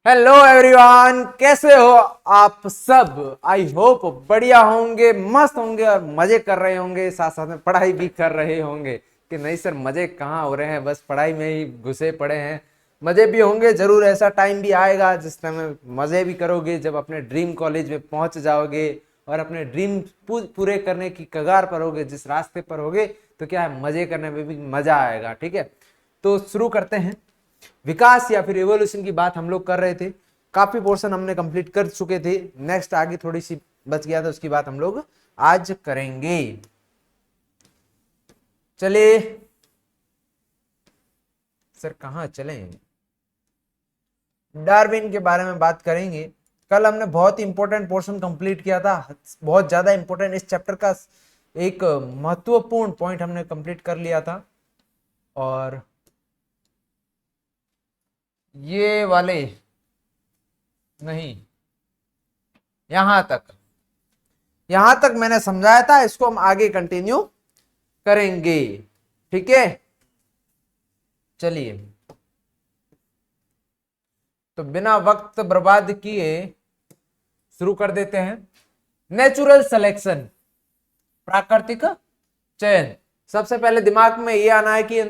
Hello everyone, कैसे हो आप सब। आई होप बढ़िया होंगे, मस्त होंगे और मजे कर रहे होंगे, साथ साथ में पढ़ाई भी कर रहे होंगे। कि नहीं सर, मजे कहाँ हो रहे हैं, बस पढ़ाई में ही घुसे पड़े हैं। मजे भी होंगे जरूर, ऐसा टाइम भी आएगा जिस टाइम में मजे भी करोगे, जब अपने ड्रीम कॉलेज में पहुंच जाओगे और अपने ड्रीम पूरे करने की कगार पर होगे, जिस रास्ते पर होगे, तो क्या है, मजे करने में भी मजा आएगा। ठीक है, तो शुरू करते हैं। विकास या फिर एवोल्यूशन की बात हम लोग कर रहे थे, काफी पोर्शन हमने कंप्लीट कर चुके थे। नेक्स्ट आगे थोड़ी सी बच गया था, उसकी बात हम लोग आज करेंगे। चलिए सर, कहाँ चले, डार्विन के बारे में बात करेंगे। कल हमने बहुत ही इंपॉर्टेंट पोर्शन कंप्लीट किया था, बहुत ज्यादा इंपॉर्टेंट, इस चैप्टर का एक महत्वपूर्ण पॉइंट हमने कंप्लीट कर लिया था। और ये वाले नहीं, यहां तक, यहां तक मैंने समझाया था, इसको हम आगे कंटिन्यू करेंगे। ठीक है, चलिए तो बिना वक्त बर्बाद किए शुरू कर देते हैं। नेचुरल सिलेक्शन, प्राकृतिक चयन। सबसे पहले दिमाग में ये आना है कि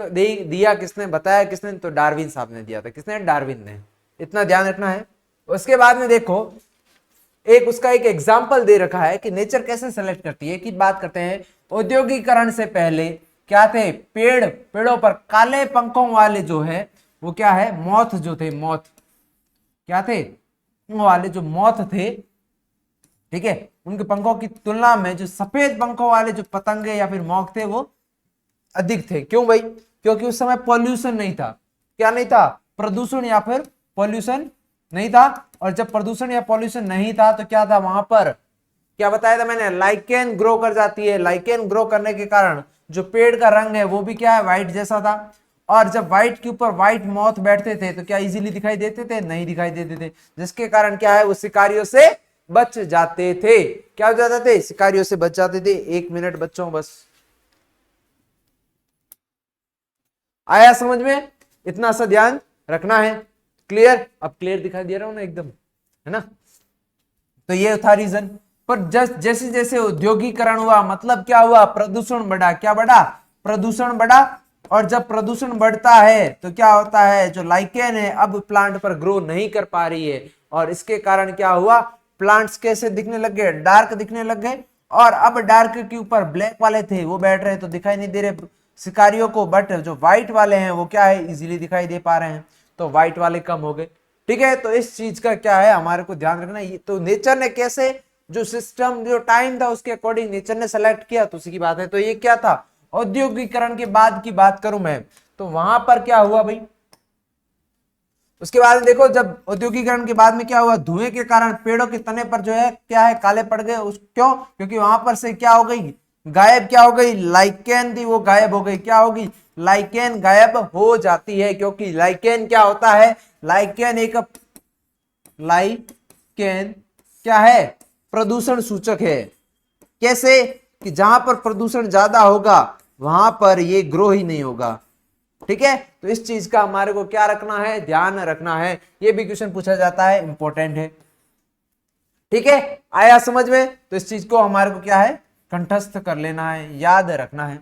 दिया किसने, बताया किसने, तो डार्विन साहब ने दिया था। किसने? डार्विन ने। इतना ध्यान रखना है। उसके बाद में देखो, एक उसका एक एग्जाम्पल दे रखा है कि नेचर कैसे सेलेक्ट करती है। की बात करते हैं, औद्योगिकरण से पहले क्या थे, पेड़ों पर काले पंखों वाले जो है वो क्या है, मॉथ जो थे, मॉथ क्या थे, वाले जो मॉथ थे, ठीक है, उनके पंखों की तुलना में जो सफेद पंखों वाले जो पतंगे या फिर मॉथ थे वो अधिक थे। क्यों भाई? क्योंकि उस समय पॉल्यूशन नहीं था। क्या नहीं था? प्रदूषण या फिर पॉल्यूशन नहीं था। और जब प्रदूषण या पॉल्यूशन नहीं था तो क्या था वहां पर, क्या बताया था मैंने, लाइकेन ग्रो कर जाती है। लाइकेन ग्रो करने के कारण जो पेड़ का रंग है वो भी क्या है, व्हाइट जैसा था। और जब व्हाइट के ऊपर व्हाइट मॉथ बैठते थे तो क्या इजीली दिखाई देते थे? नहीं दिखाई देते थे, जिसके कारण क्या है, वो शिकारियों से बच जाते थे। क्या हो जाते थे? शिकारियों से बच जाते थे। 1 मिनट बच्चों, बस आया समझ में? इतना सा ध्यान रखना है। क्लियर? अब क्लियर दिखाई दे रहा हूं ना एकदम, है ना? तो ये था रीजन। पर जैसे जैसे औद्योगिकरण हुआ, मतलब क्या हुआ, प्रदूषण बढ़ा। क्या बढ़ा? प्रदूषण बढ़ा। और जब प्रदूषण बढ़ता है तो क्या होता है, जो लाइकेन है अब प्लांट पर ग्रो नहीं कर पा रही है। और इसके कारण क्या हुआ, प्लांट्स कैसे दिखने लग गए, डार्क दिखने लग गए। और अब डार्क के ऊपर ब्लैक वाले थे वो बैठ रहे तो दिखाई नहीं दे रहे शिकारियों को, बट जो व्हाइट वाले हैं वो क्या है, इजीली दिखाई दे पा रहे हैं। तो व्हाइट वाले कम हो गए। ठीक है, तो इस चीज का क्या है, हमारे को ध्यान रखना। ये तो नेचर ने कैसे, जो सिस्टम, जो टाइम था उसके अकॉर्डिंग नेचर ने सेलेक्ट किया, तो उसी की बात है। तो ये क्या था, औद्योगिकरण के बाद की बात करूं मैं, तो वहां पर क्या हुआ भाई, उसके बाद में देखो, जब औद्योगिकरण के बाद में क्या हुआ, धुएं के कारण पेड़ों के तने पर जो है क्या है, काले पड़ गए। उस क्यों? क्योंकि वहां पर से क्या हो गई, गायब क्या हो गई, लाइकेन थी वो गायब हो गई। क्या होगी? लाइकेन गायब हो जाती है। क्योंकि लाइकेन क्या होता है, लाइकेन एक, लाइकेन क्या है, प्रदूषण सूचक है। कैसे? कि जहां पर प्रदूषण ज्यादा होगा वहां पर ये ग्रो ही नहीं होगा। ठीक है, तो इस चीज का हमारे को क्या रखना है, ध्यान रखना है। ये भी क्वेश्चन पूछा जाता है, इंपॉर्टेंट है। ठीक है, आया समझ में? तो इस चीज को हमारे को क्या है, कंठस्थ कर लेना है, याद रखना है।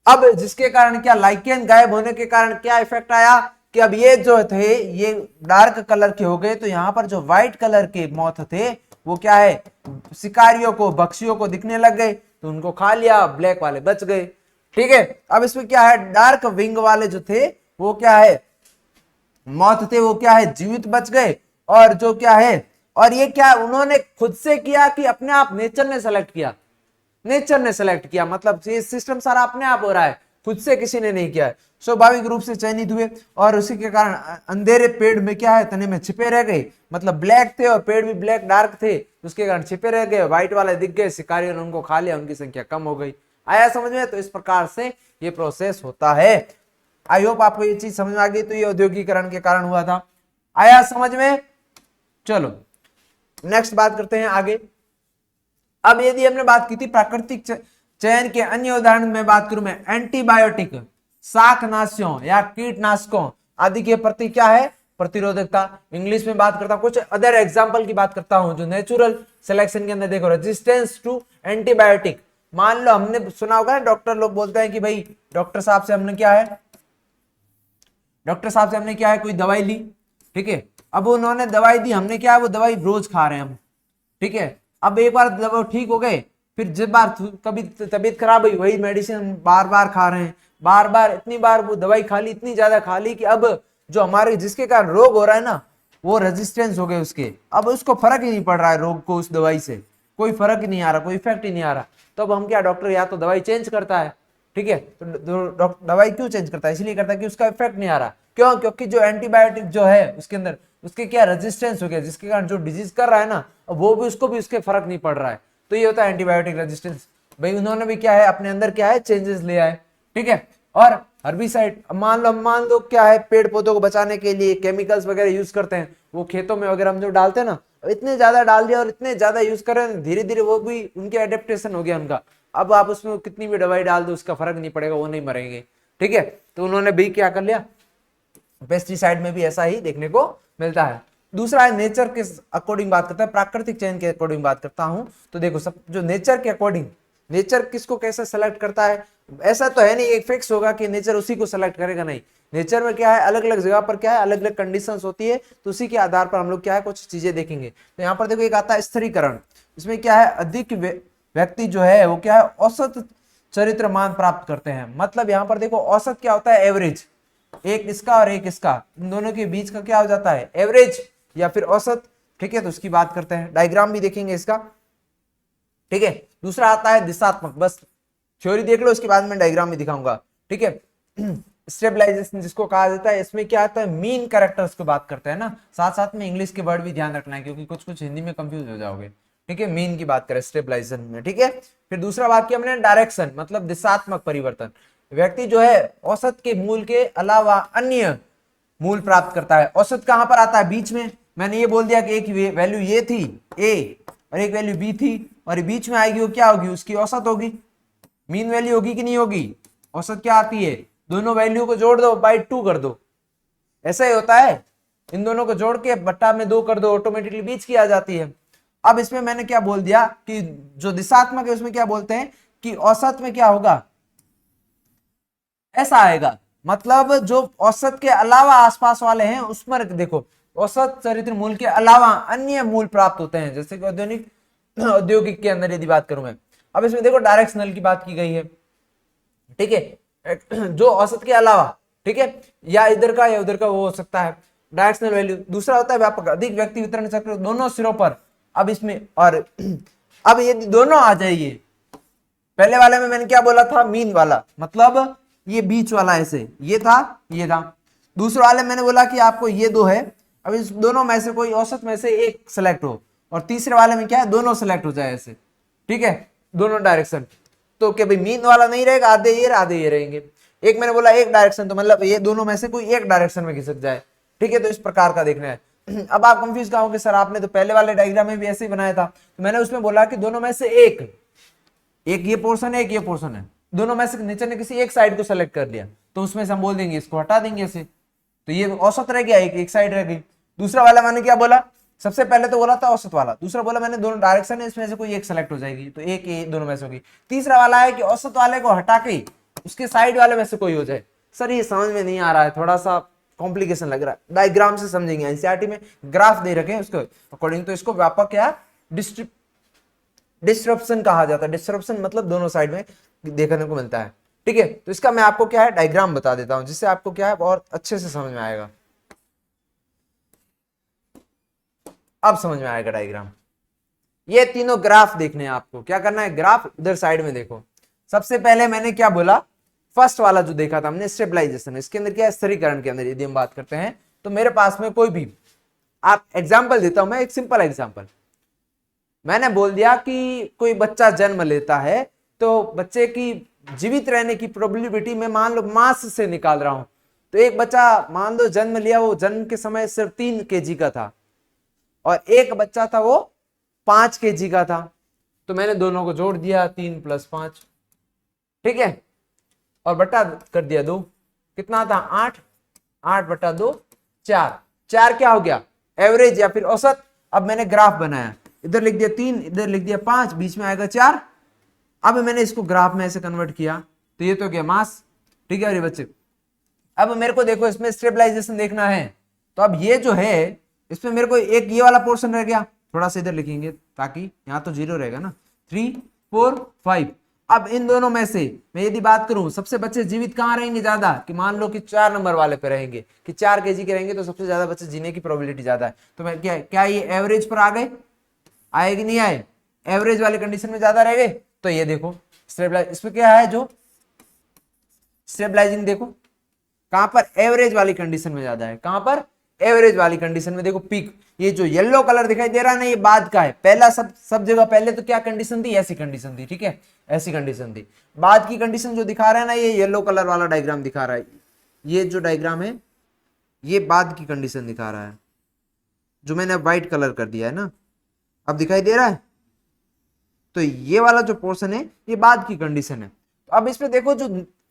अब जिसके कारण क्या, लाइकेन गायब होने के कारण क्या इफेक्ट आया, कि अब ये जो थे ये डार्क कलर के हो गए, तो यहां पर जो व्हाइट कलर के मौत थे वो क्या है, शिकारियों को, बक्सियों को दिखने लग गए, तो उनको खा लिया, ब्लैक वाले बच गए। ठीक है, अब इसमें क्या है, डार्क विंग वाले जो थे वो क्या है, मौत थे, वो क्या है, जीवित बच गए। और जो क्या है, और ये क्या उन्होंने खुद से किया कि अपने आप नेचर ने सेलेक्ट किया? नेचर ने सेलेक्ट किया, मतलब ये सिस्टम सारा अपने आप हो रहा है, खुद से किसी ने नहीं किया है। स्वाभाविक रूप से चयनित हुए और उसी के कारण अंधेरे पेड़ में क्या है, तने में छिपे रह गए। मतलब ब्लैक थे और पेड़ भी ब्लैक डार्क थे, उसके कारण छिपे रह गए, व्हाइट वाले दिख गए, शिकारियों ने उनको खा लिया, उनकी संख्या कम हो गई। आया समझ में? तो इस प्रकार से ये प्रोसेस होता है। आई होप आपको ये चीज समझ में आ गई। तो ये औद्योगिकरण के कारण हुआ था। आया समझ में? चलो नेक्स्ट बात करते हैं आगे। अब यदि हमने बात की थी प्राकृतिक चयन के अन्य उदाहरण में बात करूं मैं, एंटीबायोटिक, शाकनाशियों या कीटनाशकों आदि के प्रति क्या है, प्रतिरोधकता। इंग्लिश में बात करता हूँ, कुछ अदर एग्जाम्पल की बात करता हूँ जो नेचुरल सिलेक्शन के अंदर देखो, रेजिस्टेंस टू एंटीबायोटिक। मान लो हमने सुना होगा ना, डॉक्टर लोग बोलते हैं कि भाई डॉक्टर साहब से हमने क्या है, डॉक्टर साहब से हमने क्या है कोई दवाई ली, ठीक है, अब उन्होंने दवाई दी, हमने क्या है वो दवाई रोज खा रहे हैं हम, ठीक है, अब एक बार दवा ठीक हो गए, फिर जिस बार कभी तबीयत खराब हुई वही मेडिसिन बार बार खा रहे हैं, बार बार इतनी बार वो दवाई खा ली, इतनी ज्यादा खा ली कि अब जो हमारे जिसके कारण रोग हो रहा है ना वो रेजिस्टेंस हो गए उसके, अब उसको फर्क ही नहीं पड़ रहा है रोग को, उस दवाई से कोई फर्क ही नहीं आ रहा, कोई इफेक्ट ही नहीं आ रहा, तो अब हम क्या, डॉक्टर या तो दवाई चेंज करता है, ठीक है, तो दवाई क्यों चेंज करता है, इसलिए करता है कि उसका इफेक्ट नहीं आ रहा, क्यों, क्योंकि जो एंटीबायोटिक जो है उसके अंदर उसके क्या रेजिस्टेंस हो गया, जिसके कारण जो डिजीज कर रहा है ना वो भी उसको भी उसके फर्क नहीं पड़ रहा है, तो ये होता है एंटीबायोटिक रेजिस्टेंस। भाई उन्होंने भी क्या है अपने अंदर क्या है चेंजेस ले आए, ठीक है। और हर्बिसाइड, मान लो क्या है पेड़ पौधों को बचाने के लिए केमिकल्स वगैरह यूज करते हैं, वो खेतों में वगैरह हम जो डालते हैं ना, इतने ज्यादा डाल दिया और इतने ज्यादा यूज कर रहे हैं, धीरे धीरे वो भी उनके एडेप्टेशन हो गया उनका, अब आप उसमें कितनी भी दवाई डाल दो उसका फर्क नहीं पड़ेगा, वो नहीं मरेंगे, ठीक है। तो उन्होंने भी क्या कर लिया, पेस्टिसाइड में भी ऐसा ही देखने को मिलता है। दूसरा है नेचर के अकॉर्डिंग बात करता है, प्राकृतिक चयन के अकॉर्डिंग बात करता हूं, तो देखो सब जो नेचर के अकॉर्डिंग, नेचर किसको कैसे सेलेक्ट करता है, ऐसा तो है नहीं एक फिक्स होगा कि नेचर उसी को सेलेक्ट करेगा, नहीं, नेचर में क्या है अलग अलग जगह पर क्या है अलग अलग कंडीशंस होती है, तो उसी के आधार पर हम लोग क्या है कुछ चीजें देखेंगे। तो यहाँ पर देखो एक आता है स्थिरीकरण, इसमें क्या है अधिक व्यक्ति जो है वो क्या है औसत चरित्र मान प्राप्त करते हैं, मतलब यहाँ पर देखो औसत क्या होता है एवरेज, एक इसका और एक इसका, इन दोनों के बीच का क्या हो जाता है एवरेज या फिर औसत, ठीक है, तो उसकी बात करते हैं, डायग्राम भी देखेंगे इसका, ठीक है। दूसरा आता है दिशात्मक, बस थ्योरी देख लो उसके बाद में डायग्राम भी दिखाऊंगा, ठीक है। स्टेबलाइजेशन जिसको कहा जाता है, इसमें क्या आता है मीन कैरेक्टर्स की बात करते हैं ना, साथ साथ में इंग्लिश के वर्ड भी ध्यान रखना है क्योंकि कुछ कुछ हिंदी में कंफ्यूज हो जाओगे, ठीक है, मीन की बात करें स्टेबलाइजेशन में, ठीक है। फिर दूसरा बात किया हमने डायरेक्शन, मतलब दिशात्मक परिवर्तन, व्यक्ति जो है औसत के मूल के अलावा अन्य मूल प्राप्त करता है, औसत कहां पर आता है बीच में, मैंने ये बोल दिया कि एक वैल्यू ये थी ए और एक वैल्यू बी थी, और बीच में आएगी वो क्या होगी उसकी औसत होगी, मीन वैल्यू होगी कि नहीं होगी, औसत क्या आती है, दोनों वैल्यू को जोड़ दो बाई 2 कर दो, ऐसा ही होता है, इन दोनों को जोड़ के बट्टा में 2 कर दो, ऑटोमेटिकली बीच की आ जाती है। अब इसमें मैंने क्या बोल दिया कि जो दिशात्मक है उसमें क्या बोलते हैं कि औसत में क्या होगा ऐसा आएगा, मतलब जो औसत के अलावा आसपास वाले हैं उसमें देखो औसत चरित्र मूल के अलावा अन्य मूल प्राप्त होते हैं, जैसे कि औद्योगिक के अंदर यदि बात करूं मैं। अब इसमें देखो डायरेक्शनल की बात की गई है, ठीक है, जो औसत के अलावा, ठीक है, या इधर का या उधर का वो हो सकता है डायरेक्शनल वैल्यू। दूसरा होता है व्यापक, अधिक व्यक्ति वितरण चक्र दोनों सिरों पर, अब इसमें और अब यदि दोनों आ जाइए, पहले वाले में मैंने क्या बोला था मीन वाला, मतलब ये बीच वाला ऐसे ये था ये था, दूसरे वाले मैंने बोला कि आपको ये दो है, अब इस दोनों में से कोई औसत में से एक सेलेक्ट हो, और तीसरे वाले में क्या है दोनों सेलेक्ट हो जाए ऐसे, ठीक है, दोनों डायरेक्शन, तो क्या भाई मीन वाला नहीं रहेगा, आधे ये रहेंगे, एक मैंने बोला एक डायरेक्शन, तो मतलब ये दोनों में से कोई एक डायरेक्शन में खिसक जाए, ठीक है, तो इस प्रकार का देखना है। अब आप कंफ्यूज कहोगे सर आपने तो पहले वाले डायग्राम में भी ऐसे ही बनाया था, तो मैंने उसमें बोला कि दोनों में से एक ये पोर्शन है एक ये पोर्शन है, दोनों में से नेचर ने किसी एक साइड को सेलेक्ट कर लिया, तो उसमें से हम बोल देंगे इसको हटा देंगे ऐसे, तो ये औसत रह गया, एक साइड रह गई। दूसरा वाला मैंने क्या बोला, सबसे पहले तो बोला था औसत वाला, दूसरा बोला मैंने दोनों डायरेक्शन है इसमें से कोई एक सेलेक्ट हो जाएगी, तो एक ये दोनों में से होगी। तीसरा वाला है कि औसत वाले को हटा के उसके साइड वाले में से कोई हो जाए। सर ये समझ में नहीं आ रहा है, थोड़ा सा कॉम्प्लिकेशन लग रहा है, डायग्राम से समझेंगे, एनसीईआरटी में ग्राफ दे रखे हैं उसको अकॉर्डिंग, तो इसको व्यापक या डिस्ट्रप्शन कहा जाता है, डिस्ट्रप्शन मतलब दोनों साइड में देखने को मिलता है, ठीक है। तो इसका मैं आपको क्या है डायग्राम बता देता हूं जिससे आपको क्या है और अच्छे से समझ में आएगा, अब समझ में आएगा डायग्राम। ये तीनों ग्राफ देखने हैं आपको, क्या करना है ग्राफ इधर साइड में देखो। सबसे पहले मैंने क्या बोला, फर्स्ट वाला जो देखा था हमने स्टेबलाइजेशन, इसके अंदर क्या है स्थिरीकरण के अंदर यदि हम बात करते हैं, तो मेरे पास में कोई भी आप एग्जाम्पल देता हूं मैं, एक सिंपल एग्जाम्पल मैंने बोल दिया कि कोई बच्चा जन्म लेता है, तो बच्चे की जीवित रहने की प्रोबेबिलिटी में मान लो मास से निकाल रहा हूं, तो एक बच्चा मान लो जन्म लिया, वो जन्म के समय सिर्फ 3 kg का था, और एक बच्चा था वो 5 kg का था, तो मैंने दोनों को जोड़ दिया 3 + 5, ठीक है, और बटा कर दिया 2, कितना था 8, 8 बटा 2 4, 4 क्या हो गया, एवरेज या फिर औसत। अब मैंने ग्राफ बनाया, इधर लिख दिया 3, इधर लिख दिया 5, बीच में आएगा 4। अब मैंने इसको ग्राफ में ऐसे कन्वर्ट किया तो ये तो क्या मास, ठीक है अरे बच्चे। अब मेरे को देखो इसमें स्टेबलाइजेशन देखना है, तो अब ये जो है इसमें मेरे को एक ये वाला पोर्शन रह गया, थोड़ा सा इधर लिखेंगे ताकि यहाँ तो 0 रहेगा ना, 3 4 5। अब इन दोनों में से मैं यदि बात करूं सबसे बच्चे जीवित कहाँ रहेंगे ज्यादा, कि मान लो कि 4 नंबर वाले पे रहेंगे, कि 4 kg के रहेंगे तो सबसे ज्यादा बच्चे जीने की प्रोबेबिलिटी ज्यादा है। तो मैं क्या ये एवरेज पर आ गए, आए कि नहीं आए, एवरेज वाले कंडीशन में ज्यादा रह गए। तो ये देखो स्टेबलाइज, इसमें क्या है जो स्टेबलाइजिंग, देखो कहां पर एवरेज वाली कंडीशन में ज्यादा है, कहां पर एवरेज वाली कंडीशन में। देखो पीक, ये जो येलो कलर दिखाई दे रहा है ना, ये बाद का है। पहला सब जगह पहले तो क्या कंडीशन थी, ऐसी कंडीशन थी, ठीक है ऐसी कंडीशन थी। बाद की कंडीशन जो दिखा रहा है ना, ये येलो कलर वाला डायग्राम दिखा रहा है, ये जो डायग्राम है ये बाद की कंडीशन दिखा रहा है, जो मैंने व्हाइट कलर कर दिया है ना, अब दिखाई दे रहा है। तो ये वाला जो पोर्शन है ये बाद की कंडीशन है। तो अब इसमें देखो जो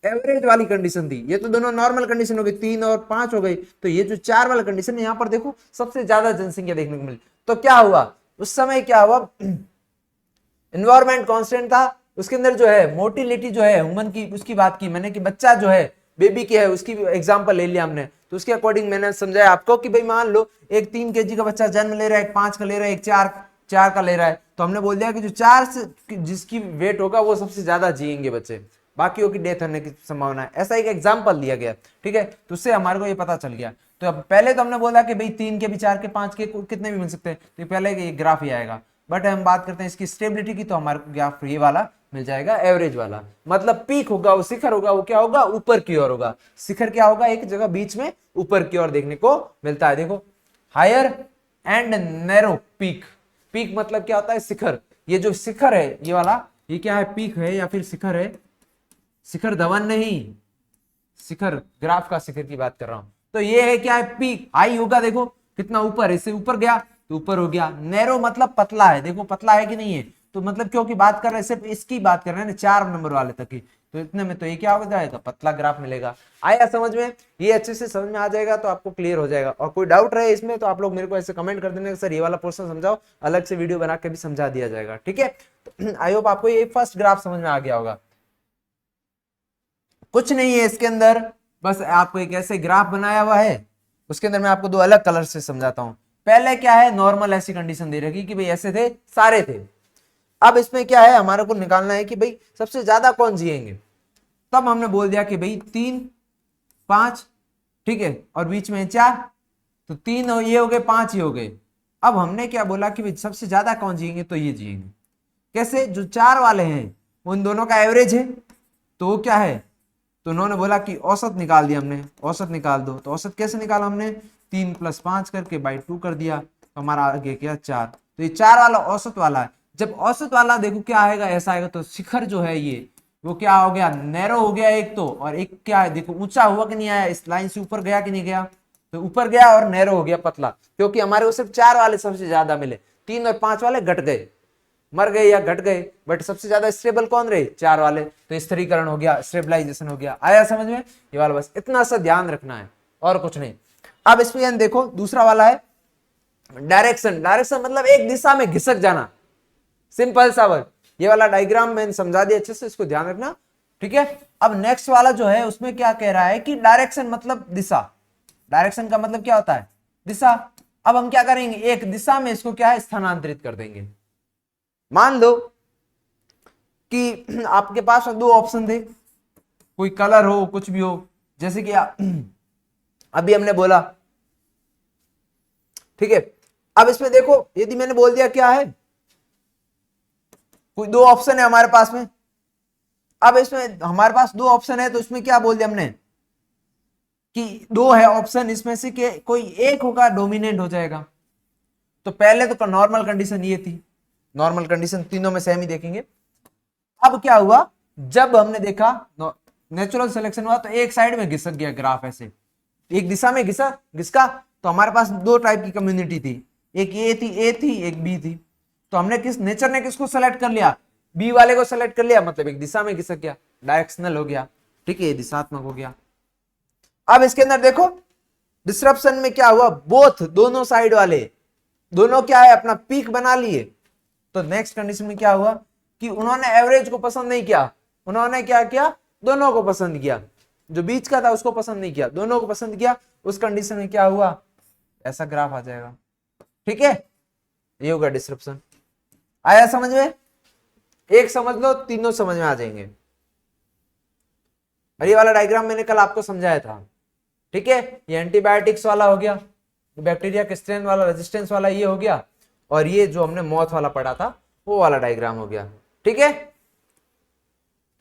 एवरेज वाली कंडीशन थी, ये तो दोनों नॉर्मल कंडीशन हो गई, 3 और 5 हो गई। तो ये जो 4 वाला कंडीशन है, यहाँ पर देखो सबसे ज्यादा जनसंख्या देखने को मिली। तो क्या हुआ उस समय, क्या हुआ, एनवायरमेंट कांस्टेंट था, उसके अंदर जो है मोटिलिटी जो है ह्यूमन की, उसकी बात की मैंने, कि बच्चा जो है बेबी की है उसकी एग्जांपल ले लिया हमने। तो उसके अकॉर्डिंग मैंने समझाया आपको कि भाई मान लो एक 3 kg का बच्चा जन्म ले रहा है, एक 5 का ले रहा है, एक 4 का ले रहा है। तो हमने बोल दिया कि जो 4 से जिसकी वेट होगा वो सबसे ज्यादा जिएंगे बच्चे, बाकियों की डेथ होने की संभावना है। ऐसा एक एग्जाम्पल दिया गया, ठीक है। तो उससे हमारे को ये पता चल गया। तो अब पहले तो हमने बोला कि भाई 3 के भी, 4 के, 5 के कितने भी मिल सकते हैं, तो पहले ये ग्राफ ही आएगा। बट हम बात करते हैं इसकी स्टेबिलिटी की, तो हमारे को ग्राफ ये वाला मिल जाएगा, एवरेज वाला। मतलब पीक होगा, वो शिखर होगा, वो क्या होगा, ऊपर की ओर होगा। शिखर क्या होगा, एक जगह बीच में ऊपर की ओर देखने को मिलता है। देखो higher and narrow peak, peak मतलब क्या होता है, शिखर। ये जो शिखर है ये वाला, ये क्या है, पीक है या फिर शिखर है, शिखर धवन नहीं, शिखर ग्राफ का शिखर की बात कर रहा हूं। तो ये है क्या है, पीक। हाई होगा, देखो कितना ऊपर, इससे ऊपर गया तो ऊपर हो गया। नैरो मतलब पतला है, देखो पतला है कि नहीं है। तो मतलब क्योंकि बात कर रहे हैं सिर्फ इसकी बात कर रहे हैं 4 नंबर वाले तक की, तो इतने में तो ये क्या हो जाएगा, पतला ग्राफ मिलेगा। आया समझ में, ये अच्छे से समझ में आ जाएगा तो आपको क्लियर हो जाएगा। और कोई डाउट रहे इसमें तो आप लोग मेरे को ऐसे कमेंट कर देना, सर ये वाला पोर्शन समझाओ, अलग से वीडियो बना के भी समझा दिया जाएगा, ठीक है। आई होप आपको ये फर्स्ट ग्राफ समझ में आ गया होगा। कुछ नहीं है इसके अंदर, बस आपको एक ऐसे ग्राफ बनाया हुआ है, उसके अंदर मैं आपको 2 अलग कलर से समझाता हूं। पहले क्या है, नॉर्मल ऐसी कंडीशन दे रखी कि भाई ऐसे थे, सारे थे। अब इसमें क्या है, हमारे को निकालना है कि भाई सबसे ज्यादा कौन जिएंगे। तब हमने बोल दिया कि भाई 3 5, ठीक है, और बीच में 4, तो 3 ये हो गए, 5 ये हो गए। अब हमने क्या बोला कि भाई सबसे ज्यादा कौन जिएंगे, तो ये जिएंगे। कैसे, जो 4 वाले हैं उन दोनों का एवरेज है, तो वो क्या है, तो उन्होंने बोला कि औसत निकाल दिया हमने, औसत निकाल दो। तो औसत कैसे निकाला हमने, 3 + 5 करके बाई 2 कर दिया, तो हमारा आगे क्या 4। तो ये 4 वाला औसत वाला है। जब औसत वाला देखो क्या आएगा, ऐसा आएगा, तो शिखर जो है ये वो क्या हो गया, नैरो हो गया एक तो, और एक क्या है, देखो ऊंचा हुआ कि नहीं आया, इस लाइन से ऊपर गया कि नहीं गया, तो ऊपर गया और नैरो हो गया, पतला। क्योंकि हमारे को सिर्फ 4 वाले सबसे ज्यादा मिले, 3 और 5 वाले घट गए, मर गए या घट गए, बट सबसे ज्यादा स्टेबल कौन रहे, 4 वाले। तो स्थिरीकरण हो गया, स्टेबलाइजेशन हो गया। आया समझ में, ये वाला बस इतना सा ध्यान रखना है और कुछ नहीं। अब इसमें देखो दूसरा वाला है डायरेक्शन। डायरेक्शन मतलब एक दिशा में घिसक जाना, सिंपल सा वर्ड। ये वाला डायग्राम मैंने समझा दिया अच्छे से, इसको ध्यान रखना, ठीक है। अब नेक्स्ट वाला जो है उसमें क्या कह रहा है कि डायरेक्शन मतलब दिशा। डायरेक्शन का मतलब क्या होता है, दिशा। अब हम क्या करेंगे, एक दिशा में इसको क्या है, स्थानांतरित कर देंगे। मान लो कि आपके पास 2 ऑप्शन थे, कोई कलर हो कुछ भी हो, जैसे कि अभी हमने बोला, ठीक है। अब इसमें देखो, यदि मैंने बोल दिया क्या है, कोई 2 ऑप्शन है हमारे पास में। अब इसमें हमारे पास 2 ऑप्शन है, तो इसमें क्या बोल दिया हमने कि 2 है ऑप्शन, इसमें से कोई एक होगा डोमिनेंट हो जाएगा। तो पहले तो नॉर्मल कंडीशन ये थी, नॉर्मल कंडीशन तीनों में सेम ही देखेंगे। अब क्या हुआ, जब हमने देखा नेचुरल सिलेक्शन हुआ, तो एक साइड में घिसक गया ग्राफ, ऐसे एक दिशा में घिसका। तो हमारे पास 2 टाइप की कम्युनिटी थी, एक ए थी, एक बी थी। तो हमने नेचर ने किसको सेलेक्ट कर लिया, बी वाले को सेलेक्ट कर लिया, मतलब एक दिशा में घिसक गया, डायरेक्शनल हो गया, ठीक है, दिशात्मक हो गया। अब इसके अंदर देखो डिसरप्शन में क्या हुआ, बोथ दोनों साइड वाले दोनों क्या है अपना पीक बना लिए। तो नेक्स्ट कंडीशन में क्या हुआ कि उन्होंने एवरेज को पसंद नहीं किया, उन्होंने क्या किया, दोनों को पसंद किया, जो बीच का था उसको पसंद नहीं किया, दोनों को पसंद किया। उस कंडीशन में क्या हुआ, ऐसा ग्राफ आ जाएगा। ठीक है, ये होगा डिसरप्शन। आया समझ में, एक समझ लो तीनों समझ में आ जाएंगे। और ये वाला डायग्राम मैंने कल आपको समझाया था। ठीक है, ये एंटीबायोटिक्स वाला हो गया, बैक्टीरिया के स्ट्रेन वाला, रेजिस्टेंस वाला ये हो गया, और ये जो हमने मौत वाला पढ़ा था वो वाला डायग्राम हो गया। ठीक है,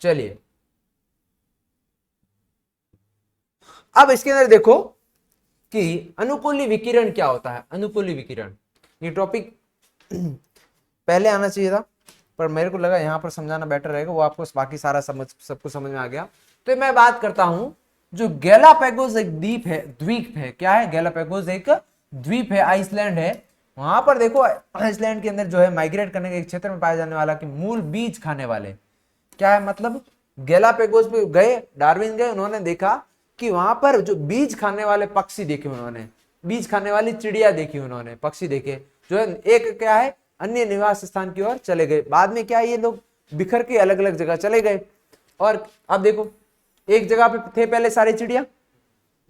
चलिए अब इसके अंदर देखो कि अनुकूली विकिरण क्या होता है। अनुकूली विकिरण ये टॉपिक पहले आना चाहिए था, पर मेरे को लगा यहां पर समझाना बेटर रहेगा, वो आपको बाकी सारा सबको समझ में आ गया। तो मैं बात करता हूं, जो गैलापागोस एक द्वीप है, क्या है, गैलापागोस एक द्वीप है, आइसलैंड है। वहां पर देखो आइसलैंड के अंदर जो है माइग्रेट करने के क्षेत्र में पाए जाने वाला कि मूल बीज खाने वाले, क्या है मतलब, गैलापागोस पे गए, डार्विन गए, उन्होंने देखा कि वहां पर जो बीज खाने वाले पक्षी देखे उन्होंने, बीज खाने वाली चिड़िया देखी उन्होंने, पक्षी देखे, जो है एक क्या है अन्य निवास स्थान की ओर चले गए। बाद में क्या है ये लोग बिखर के अलग अलग जगह चले गए। और अब देखो एक जगह पे थे पहले सारी चिड़िया,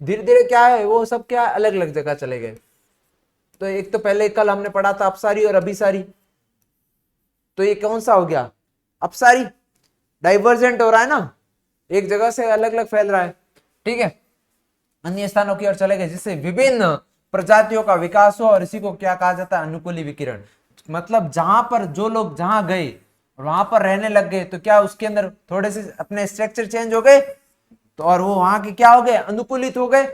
धीरे धीरे क्या है वो सब क्या अलग अलग जगह चले गए। तो एक तो पहले कल हमने पढ़ा था अपसारी और अभिसारी, तो ये कौन सा हो गया, अपसारी, डाइवर्जेंट हो रहा है ना, एक जगह से अलग अलग फैल रहा है। ठीक है, अन्य स्थानों की ओर चले गए, जिससे विभिन्न प्रजातियों का विकास हो, और इसी को क्या कहा जाता है, अनुकूली विकिरण। मतलब जहां पर जो लोग जहां गए और वहां पर रहने लग गए, तो क्या उसके अंदर थोड़े से अपने स्ट्रक्चर चेंज हो गए, तो और वो वहां के क्या हो गए, अनुकूलित हो गए,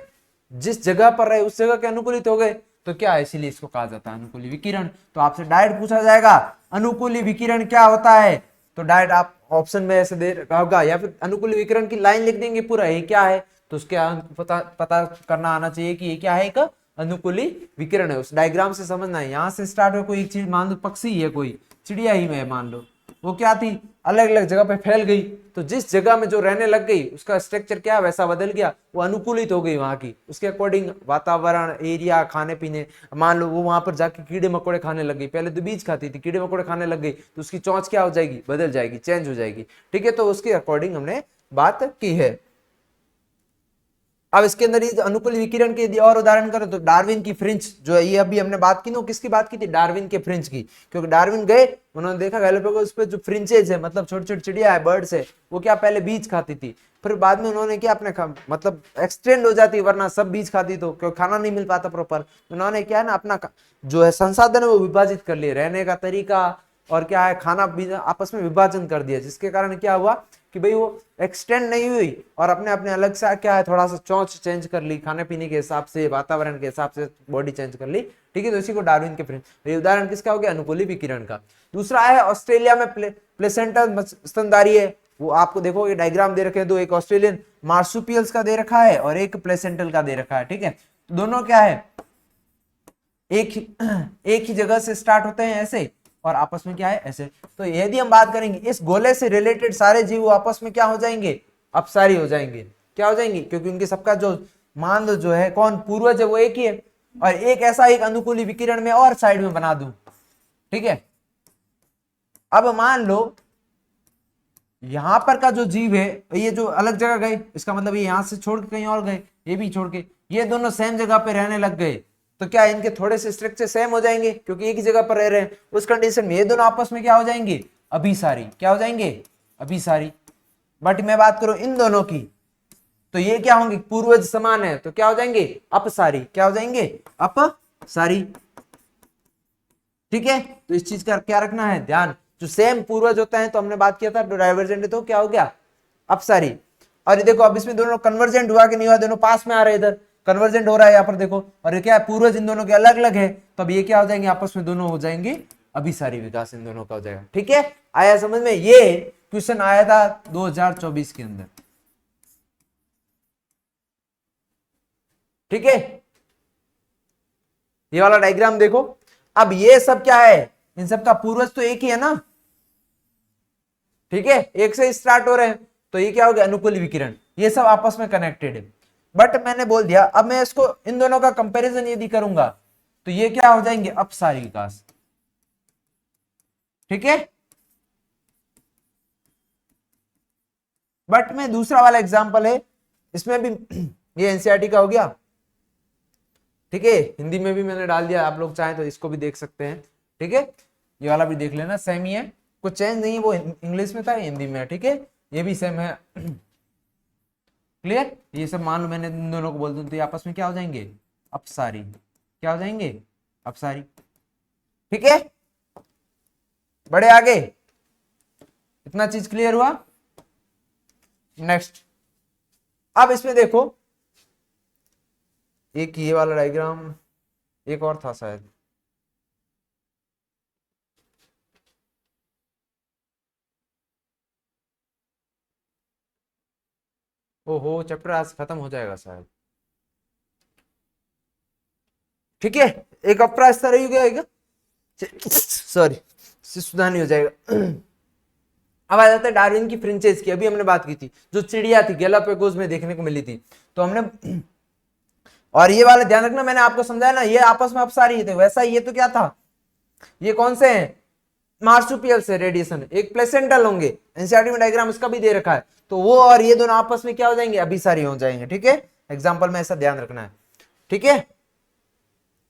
जिस जगह पर रहे उस जगह के अनुकूलित हो गए, तो क्या है, इसीलिए इसको कहा जाता है अनुकूली विकिरण। तो आपसे डायरेक्ट पूछा जाएगा अनुकूली विकिरण क्या होता है, तो डायरेक्ट आप ऑप्शन में ऐसे दे रखा होगा, या फिर अनुकूली विकिरण की लाइन लिख देंगे पूरा ये क्या है, तो उसके पता करना आना चाहिए कि ये क्या है, एक अनुकूली विकिरण है। उस डायग्राम से समझना है, यहां से स्टार्ट हो, कोई एक चीज मान लो पक्षी है, कोई चिड़िया ही में मान लो, वो क्या थी, अलग अलग जगह पे फैल गई, तो जिस जगह में जो रहने लग गई उसका स्ट्रक्चर क्या वैसा बदल गया, वो अनुकूलित हो गई वहां की, उसके अकॉर्डिंग वातावरण, एरिया, खाने पीने। मान लो वो वहां पर जाके कीड़े मकोड़े खाने लग गई, पहले तो बीज खाती थी, कीड़े मकोड़े खाने लग गई, तो उसकी चोंच क्या हो जाएगी, बदल जाएगी, चेंज हो जाएगी। ठीक है, तो उसके अकॉर्डिंग हमने बात की है। अब इसके अंदर अनुकूल विकिरण के यदि और उदाहरण करें तो डार्विन की फ्रिंज जो है, ये अभी हमने बात की ना, किसकी बात की थी, डार्विन के फ्रिंज की, क्योंकि डार्विन गए, उन्होंने देखा गैलापागोस पे जो फ्रिंचेज है, मतलब छोटी छोटी चिड़िया है, बर्ड्स है, वो क्या पहले बीज खाती थी, फिर बाद में उन्होंने क्या अपने मतलब एक्सटेंड हो जाती, वरना सब बीज खाती तो क्योंकि खाना नहीं मिल पाता प्रॉपर, उन्होंने क्या है ना अपना जो है संसाधन है वो विभाजित कर लिए, रहने का तरीका और क्या है खाना भी आपस में विभाजन कर दिया, जिसके कारण क्या हुआ कि भाई वो एक्सटेंड नहीं हुई और अपने अपने अलग से क्या है थोड़ा सा चोंच चेंज कर ली, खाने पीने के हिसाब से, वातावरण के हिसाब से बॉडी चेंज कर ली। ठीक है, तो इसी को डार्विन के फ्रिंज, ये उदाहरण किसका हो गया, अनुकूली विकिरण का। दूसरा है ऑस्ट्रेलिया में प्लेसेंटल स्तनधारी है, वो आपको देखो ये डायग्राम दे रखे हैं दो, एक ऑस्ट्रेलियन मार्सुपियल्स का दे रखा है और एक प्लेसेंटल का दे रखा है। ठीक है, तो दोनों क्या है एक ही जगह से स्टार्ट होते हैं ऐसे, और आपस में क्या है ऐसे। तो यदि हम बात करेंगे इस गोले से रिलेटेड सारे जीव आपस में क्या हो जाएंगे, अपसारी हो जाएंगे। क्या हो जाएंगे, क्योंकि उनके सबका जो मान लो जो है कौन पूर्वज है वो एक ही है, और एक ऐसा एक अनुकूली विकिरण में और साइड में बना दूं। ठीक है, अब मान लो यहां पर का जो जीव है ये जो अलग जगह गए, इसका मतलब ये यहां से छोड़ के कहीं और गए, ये भी छोड़ के, ये दोनों सेम जगह पे रहने लग गए, तो क्या इनके थोड़े से स्ट्रक्चर सेम हो जाएंगे क्योंकि एक ही जगह पर रह रहे हैं। उस कंडीशन में ये दोनों आपस में क्या हो जाएंगे, अभिसारी। क्या हो जाएंगे, अभिसारी। बट मैं बात करूं इन दोनों की, तो ये क्या होंगे, पूर्वज समान है, तो क्या हो जाएंगे, अपसारी। क्या हो जाएंगे, अपसारी। ठीक है, तो इस चीज का क्या रखना है ध्यान, जो सेम पूर्वज होता है तो हमने बात किया था डाइवर्जेंट, तो क्या हो गया, अपसारी। और ये देखो अब इसमें दोनों कन्वर्जेंट हुआ कि नहीं हुआ, दोनों पास में आ रहे हैं, इधर कन्वर्जेंट हो रहा है यहाँ पर देखो, और ये क्या है पूर्वज इन दोनों के अलग अलग है, तो अब ये क्या हो जाएंगे, आपस में दोनों हो जाएंगे अभिसारी, विकास इन दोनों का हो जाएगा। ठीक है, आया समझ में। ये क्वेश्चन आया था 2024 के अंदर। ठीक है, ये वाला डायग्राम देखो, अब ये सब क्या है, इन सब का पूर्वज तो एक ही है ना। ठीक है, एक से स्टार्ट हो रहे हैं, तो ये क्या हो गया, अनुकूल विकिरण, ये सब आपस में कनेक्टेड है। बट मैंने बोल दिया, अब मैं इसको इन दोनों का कंपैरिजन यदि करूंगा तो ये क्या हो जाएंगे, अपसारी विकास। ठीक है, बट में दूसरा वाला एग्जांपल है, इसमें भी ये एनसीईआरटी का हो गया। ठीक है, हिंदी में भी मैंने डाल दिया, आप लोग चाहें तो इसको भी देख सकते हैं। ठीक है, ये वाला भी देख लेना, सेम ही है, कुछ चेंज नहीं है, वो इंग्लिश में था, हिंदी में है। ठीक है, ये भी सेम है। क्लियर, ये सब मान लो मैंने इन दोनों को बोल दूं तो ये आपस में क्या हो जाएंगे, अपसारी। क्या हो जाएंगे, अपसारी। ठीक है, बड़े आगे, इतना चीज क्लियर हुआ। नेक्स्ट, अब इसमें देखो, एक ये वाला डायग्राम, एक और था शायद, ओहो चैप्टर आज खत्म हो जाएगा शायद। ठीक है, एक अपरा स्तर हो गया, सॉरी सुधानी हो जाएगा। अब आ जाता है डार्विन की फ्रेंचाइज की, अभी हमने बात की थी, जो चिड़िया थी गैलापागोस में देखने को मिली थी, तो हमने, और ये वाला ध्यान रखना, मैंने आपको समझाया ना, ये आपस में अपसारी थे, वैसा ये तो क्या था, ये कौन से हैं, मार्सुपियल से रेडिएशन, एक प्लेसेंटल होंगे, एनसीईआरटी में डायग्राम इसका भी दे रखा है, तो वो और ये दोनों आपस में क्या हो जाएंगे, अभिसारी हो जाएंगे। ठीक है, एग्जाम्पल में ऐसा ध्यान रखना है। ठीक है,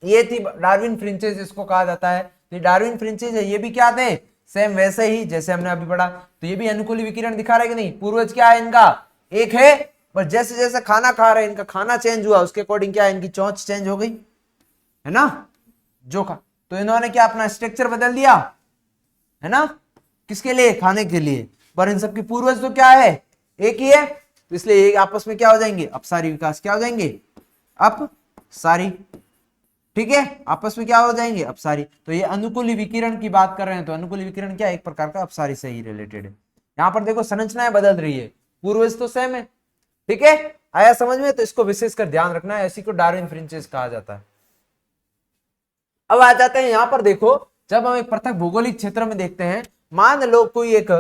ये थी डार्विन फ्रेंचाइज, इसको कहा जाता है। ये डार्विन फ्रेंचाइज है, ये भी क्या थे, सेम वैसे ही जैसे हमने अभी पढ़ा, तो ये भी अनुकूली विकिरण दिखा रहा है कि नहीं, पूर्वज क्या है इनका, एक है, पर जैसे जैसे खाना खा रहे हैं, इनका खाना चेंज हुआ, उसके अकॉर्डिंग क्या है, इनकी चोंच चेंज हो गई, है ना, जो खा, तो इन्होंने क्या अपना स्ट्रक्चर बदल दिया, है ना, किसके लिए, खाने के लिए, पर इन सबकी पूर्वज तो क्या है, एक ही है, तो इसलिए एक आपस में क्या हो जाएंगे, अपसारी विकास, क्या हो जाएंगे, अपसारी। ठीक है, आपस में क्या हो जाएंगे, अपसारी। तो ये अनुकूली विकिरण की बात कर रहे हैं, तो अनुकूली विकिरण क्या, एक प्रकार का अपसारी से ही रिलेटेड है। यहां पर देखो संरचनाएं बदल रही है, पूर्वज तो सेम है। ठीक है, आया समझ में, तो इसको विशेषकर ध्यान रखना है, इसी को डार्विन फ्रेंचाइज कहा जाता है। अब आ जाते हैं यहां पर, देखो जब हम एक पृथक भौगोलिक क्षेत्र में देखते हैं, मान लो कोई एक,